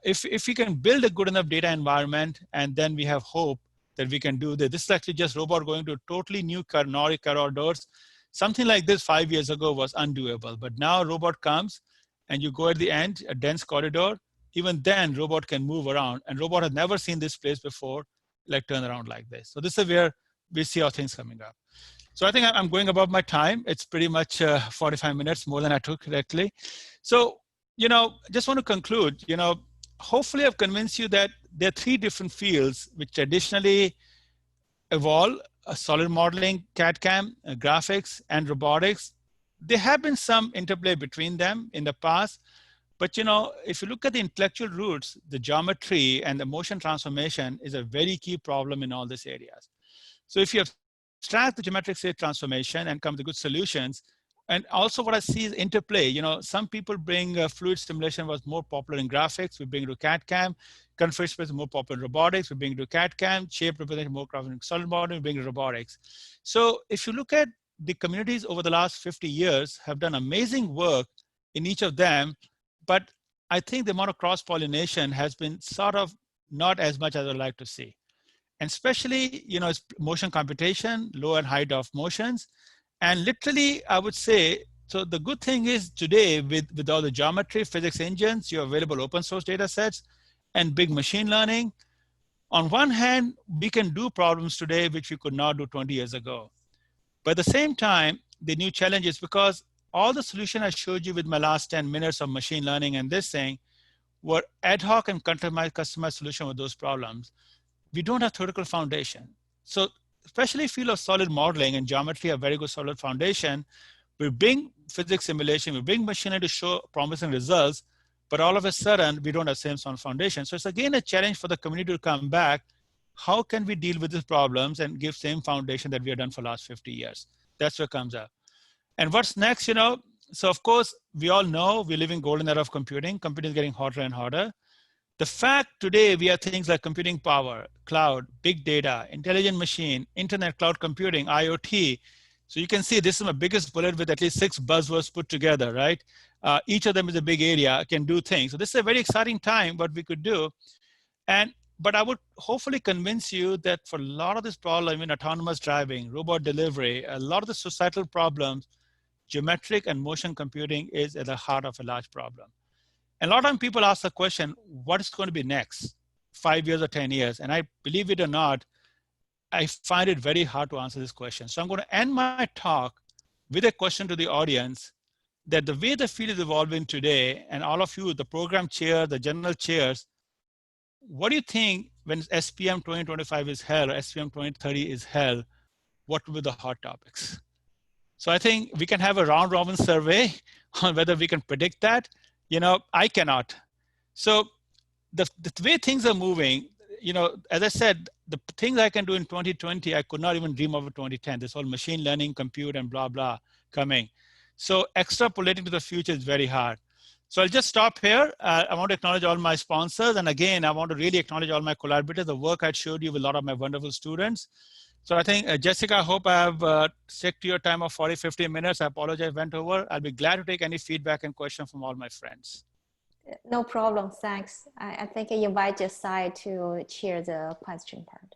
Speaker 6: if we can build a good enough data environment, and then we have hope that we can do this. This is actually just robot going to totally new corridors. Something like this 5 years ago was undoable, but now robot comes and you go at the end, a dense corridor. Even then robot can move around, and robot has never seen this place before, like turn around like this. So this is where we see how things coming up. So I think I'm going above my time. It's pretty much 45 minutes more than I took correctly. So, you know, just want to conclude, you know, hopefully I've convinced you that there are 3 different fields which traditionally evolve: solid modeling, CAD/CAM, graphics, and robotics. There have been some interplay between them in the past, but you know, if you look at the intellectual roots, the geometry and the motion transformation is a very key problem in all these areas. So if you abstract the geometric state transformation and come to good solutions, and also what I see is interplay. You know, some people bring fluid simulation was more popular in graphics. We bring it to CAD/CAM. Constraint space is more popular in robotics. We bring it to CAD/CAM. Shape representation more popular in solid modeling. We bring it to robotics. So if you look at the communities over the last 50 years have done amazing work in each of them, but I think the amount of cross-pollination has been sort of not as much as I'd like to see. And especially, you know, it's motion computation, low and high of motions. And literally, I would say, so the good thing is today with all the geometry, physics engines, you have available open source data sets and big machine learning. On one hand, we can do problems today which we could not do 20 years ago. But at the same time, the new challenge is because all the solution I showed you with my last 10 minutes of machine learning and this thing were ad hoc and customized solution with those problems. We don't have theoretical foundation. So especially field of solid modeling and geometry, a very good solid foundation. We bring physics simulation, we bring machine learning to show promising results, but all of a sudden we don't have same sound foundation. So it's again a challenge for the community to come back. How can we deal with these problems and give same foundation that we have done for the last 50 years? That's what comes up. And what's next, you know? So of course, we all know we live in golden era of computing. Computing is getting hotter and hotter. The fact today we have things like computing power, cloud, big data, intelligent machine, internet, cloud computing, IoT. So you can see this is my biggest bullet with at least 6 buzzwords put together, right? Each of them is a big area, can do things. So this is a very exciting time, what we could do. But I would hopefully convince you that for a lot of this problem in autonomous driving, robot delivery, a lot of the societal problems, geometric and motion computing is at the heart of a large problem. And a lot of people ask the question, what is going to be next, 5 years or 10 years? And I believe it or not, I find it very hard to answer this question. So I'm going to end my talk with a question to the audience that the way the field is evolving today, and all of you, the program chair, the general chairs, what do you think when SPM 2025 is held or SPM 2030 is held, what will be the hot topics? So I think we can have a round robin survey on whether we can predict that. You know, I cannot. So the way things are moving, you know, as I said, the things I can do in 2020, I could not even dream of in 2010. This whole machine learning, compute, and blah, blah coming. So extrapolating to the future is very hard. So I'll just stop here. I want to acknowledge all my sponsors. And again, I want to really acknowledge all my collaborators, the work I showed you with a lot of my wonderful students. So I think, Jessica, I hope I have stuck to your time of 40, 50 minutes. I apologize, went over. I'll be glad to take any feedback and questions from all my friends.
Speaker 1: No problem, thanks. I think I invite Josiah to chair the question part.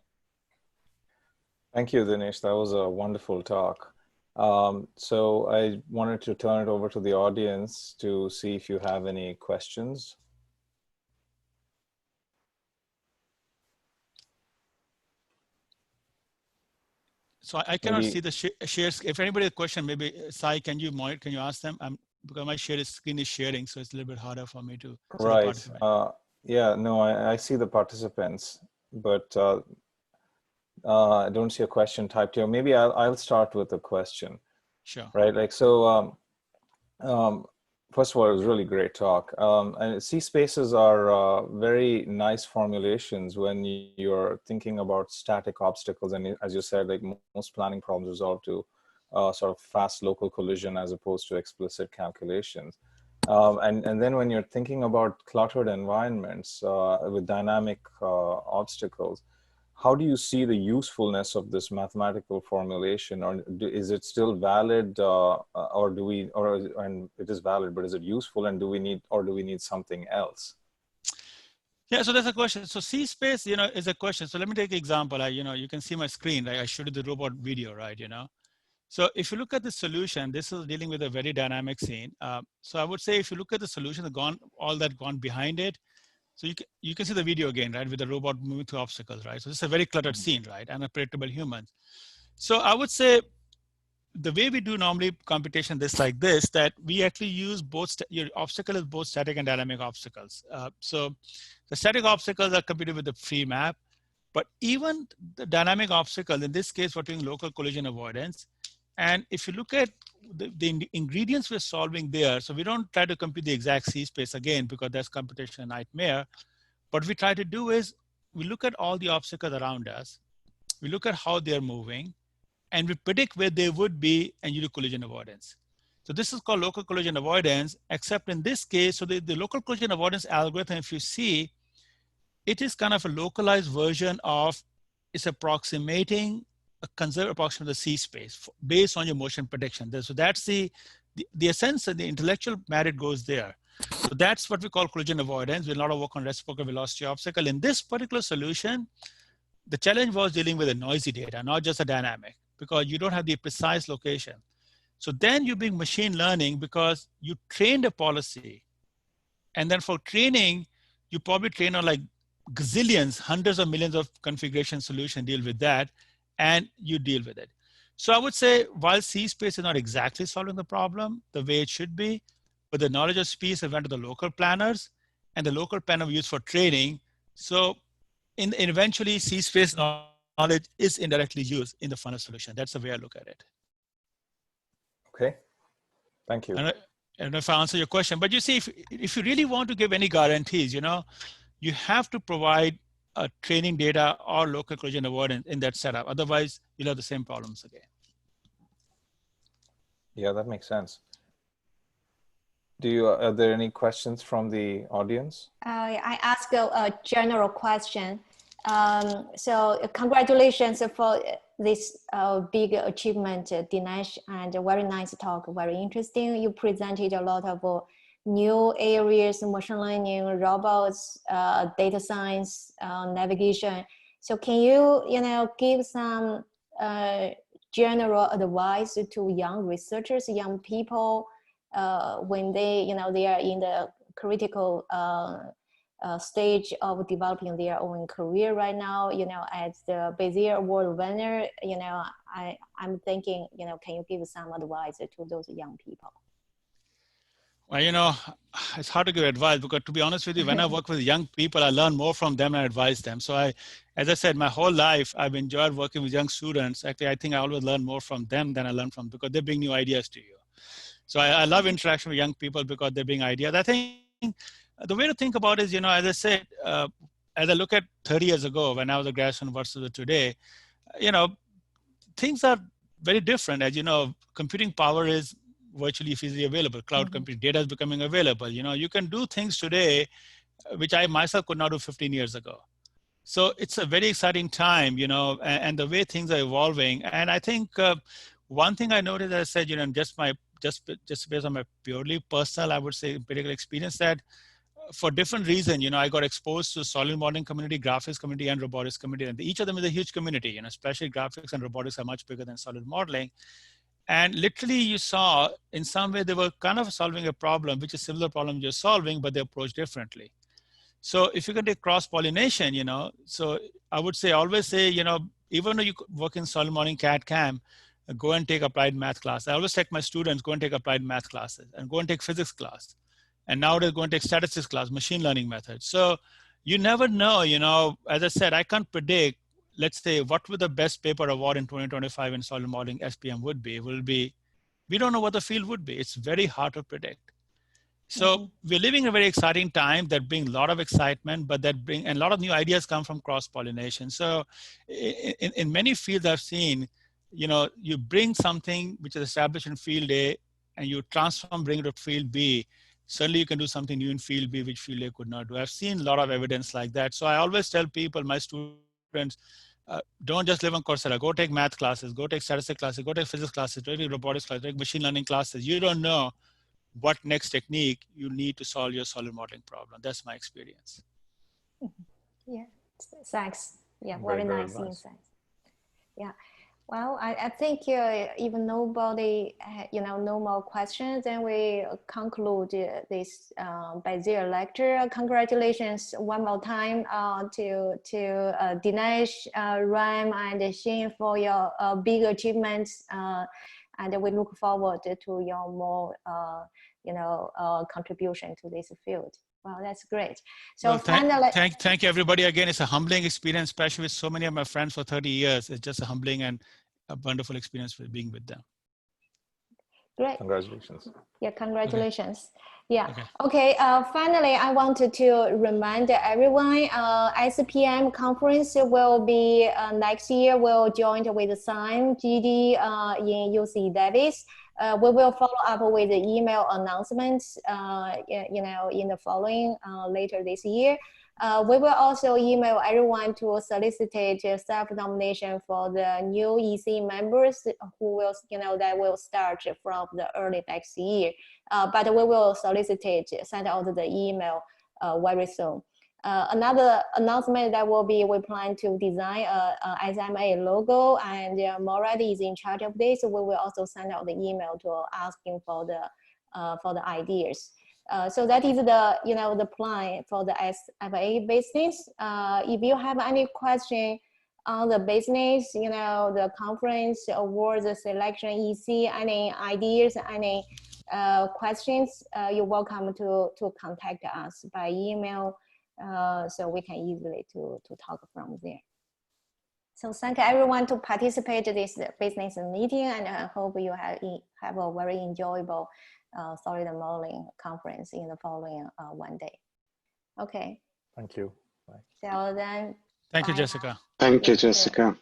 Speaker 5: Thank you, Dinesh. That was a wonderful talk. So I wanted to turn it over to the audience to see if you have any questions.
Speaker 6: So I cannot see the shares. If anybody has a question, maybe Sai, can you ask them? Because my screen is sharing, so it's a little bit harder for me to.
Speaker 5: Right. Yeah. No, I see the participants, but I don't see a question typed here. Maybe I'll start with a question.
Speaker 6: Sure.
Speaker 5: Right. Like so. First of all, it was really great talk. And C-spaces are very nice formulations when you're thinking about static obstacles. And as you said, like most planning problems resolve to sort of fast local collision as opposed to explicit calculations. And then when you're thinking about cluttered environments with dynamic obstacles, how do you see the usefulness of this mathematical formulation, or is it still valid, and it is valid, but is it useful, and do we need something else?
Speaker 6: Yeah, so that's a question. So C-space, is a question. So let me take an example. You can see my screen, right? I showed you the robot video, right? So if you look at the solution, this is dealing with a very dynamic scene. So I would say if you look at the solution, all that gone behind it. So you can see the video again, right, with the robot moving through obstacles, right? So this is a very cluttered scene, right, and unpredictable humans. So I would say the way we do normally computation like this, that we actually use both, your obstacle is both static and dynamic obstacles. So the static obstacles are computed with the free map, but even the dynamic obstacle, in this case, we're doing local collision avoidance. And if you look at the ingredients we're solving there, so we don't try to compute the exact C-space again, because that's computation nightmare. What we try to do is we look at all the obstacles around us, we look at how they're moving, and we predict where they would be and you do collision avoidance. So this is called local collision avoidance, except in this case, so the local collision avoidance algorithm, if you see, it is kind of a localized version of, it's approximating a conserved approximation of the C-space based on your motion prediction. So that's the essence and the intellectual merit goes there. So that's what we call collision avoidance. We did a lot of work on reciprocal velocity obstacle. In this particular solution, the challenge was dealing with the noisy data, not just a dynamic, because you don't have the precise location. So then you bring machine learning because you trained a policy. And then for training, you probably train on like gazillions, hundreds of millions of configuration solutions, deal with that, and you deal with it. So I would say, while C-space is not exactly solving the problem the way it should be, but the knowledge of space has went to the local planners, and the local planner we use for training. So eventually, C-space knowledge is indirectly used in the final solution. That's the way I look at it.
Speaker 5: Okay, thank you.
Speaker 6: I don't know if I answer your question, but you see, if you really want to give any guarantees, you have to provide training data or local collision avoidance in that setup. Otherwise, you'll have the same problems again.
Speaker 5: Yeah, that makes sense. Are there any questions from the audience?
Speaker 1: I ask a general question. So congratulations for this big achievement, Dinesh, and a very nice talk, very interesting. You presented a lot of new areas, machine learning, robots, data science, navigation. So can you, give some general advice to young researchers, young people, when they are in the critical stage of developing their own career right now, as the Bezier Award winner, I'm thinking, can you give some advice to those young people?
Speaker 6: Well, it's hard to give advice because, to be honest with you, when I work with young people, I learn more from them and I advise them. So as I said, my whole life, I've enjoyed working with young students. Actually, I think I always learn more from them than I learn from, because they bring new ideas to you. So I love interaction with young people because they bring ideas. I think the way to think about it is, as I said, as I look at 30 years ago when I was a grad student versus today, things are very different. As you know, computing power is virtually easily available. Cloud computing data is becoming available. You can do things today, which I myself could not do 15 years ago. So it's a very exciting time, and the way things are evolving. And I think one thing I noticed, as I said, just based on my purely personal, I would say, empirical experience, that for different reasons, I got exposed to solid modeling community, graphics community, and robotics community. And each of them is a huge community, especially graphics and robotics are much bigger than solid modeling. And literally you saw, in some way, they were kind of solving a problem, which is a similar problem you're solving, but they approach differently. So if you can take cross-pollination, so I would say, always say, even though you work in solid modeling CAD/CAM, go and take applied math class. I always take my students, go and take applied math classes, and go and take physics class. And now they're going to take statistics class, machine learning methods. So you never know, as I said, I can't predict, let's say, what would the best paper award in 2025 in solid modeling SPM would be. We don't know what the field would be. It's very hard to predict. So we're living in a very exciting time that brings a lot of excitement, but and a lot of new ideas come from cross-pollination. So in many fields I've seen, you bring something which is established in field A and you bring it to field B. Suddenly you can do something new in field B, which field A could not do. I've seen a lot of evidence like that. So I always tell people, my students, don't just live on Coursera. Go take math classes, go take statistics classes, go take physics classes, go take robotics classes, take machine learning classes. You don't know what next technique you need to solve your solid modeling problem. That's my experience.
Speaker 1: Yeah, thanks. Yeah,
Speaker 5: Very,
Speaker 1: very
Speaker 5: very
Speaker 1: nice
Speaker 5: nice.
Speaker 1: insights. Yeah, well, I think even nobody, no more questions, then we conclude this Bezier lecture. Congratulations one more time to Dinesh, Ram, and Xin for your big achievements. And we look forward to your more, contribution to this field. Wow, that's great. So
Speaker 6: well,
Speaker 1: finally,
Speaker 6: thank you everybody again. It's a humbling experience, especially with so many of my friends for 30 years. It's just a humbling and a wonderful experience for being with them.
Speaker 1: great.
Speaker 5: Congratulations.
Speaker 1: Yeah, congratulations. Okay. Yeah.
Speaker 6: Okay.
Speaker 1: Finally, I wanted to remind everyone, ICPM conference will be next year. We'll join with Simon GD in UC Davis. We will follow up with the email announcements, in the following later this year. We will also email everyone to solicitate self-nomination for the new EC members who will, that will start from the early next year. But we will send out the email very soon. Another announcement that will be, we plan to design a SMA logo, and Moradi is in charge of this. We will also send out the email to asking for the ideas. So that is the plan for the SFA business. If you have any question on the business, the conference, awards, selection, EC, any ideas, any questions, you're welcome to contact us by email, so we can easily to talk from there. So thank everyone to participate in this business meeting, and I hope you have a very enjoyable solid modeling conference in the following one day. Okay.
Speaker 5: Thank you. Bye.
Speaker 1: So then.
Speaker 6: Thank you, Jessica.
Speaker 3: Thank you, Jessica.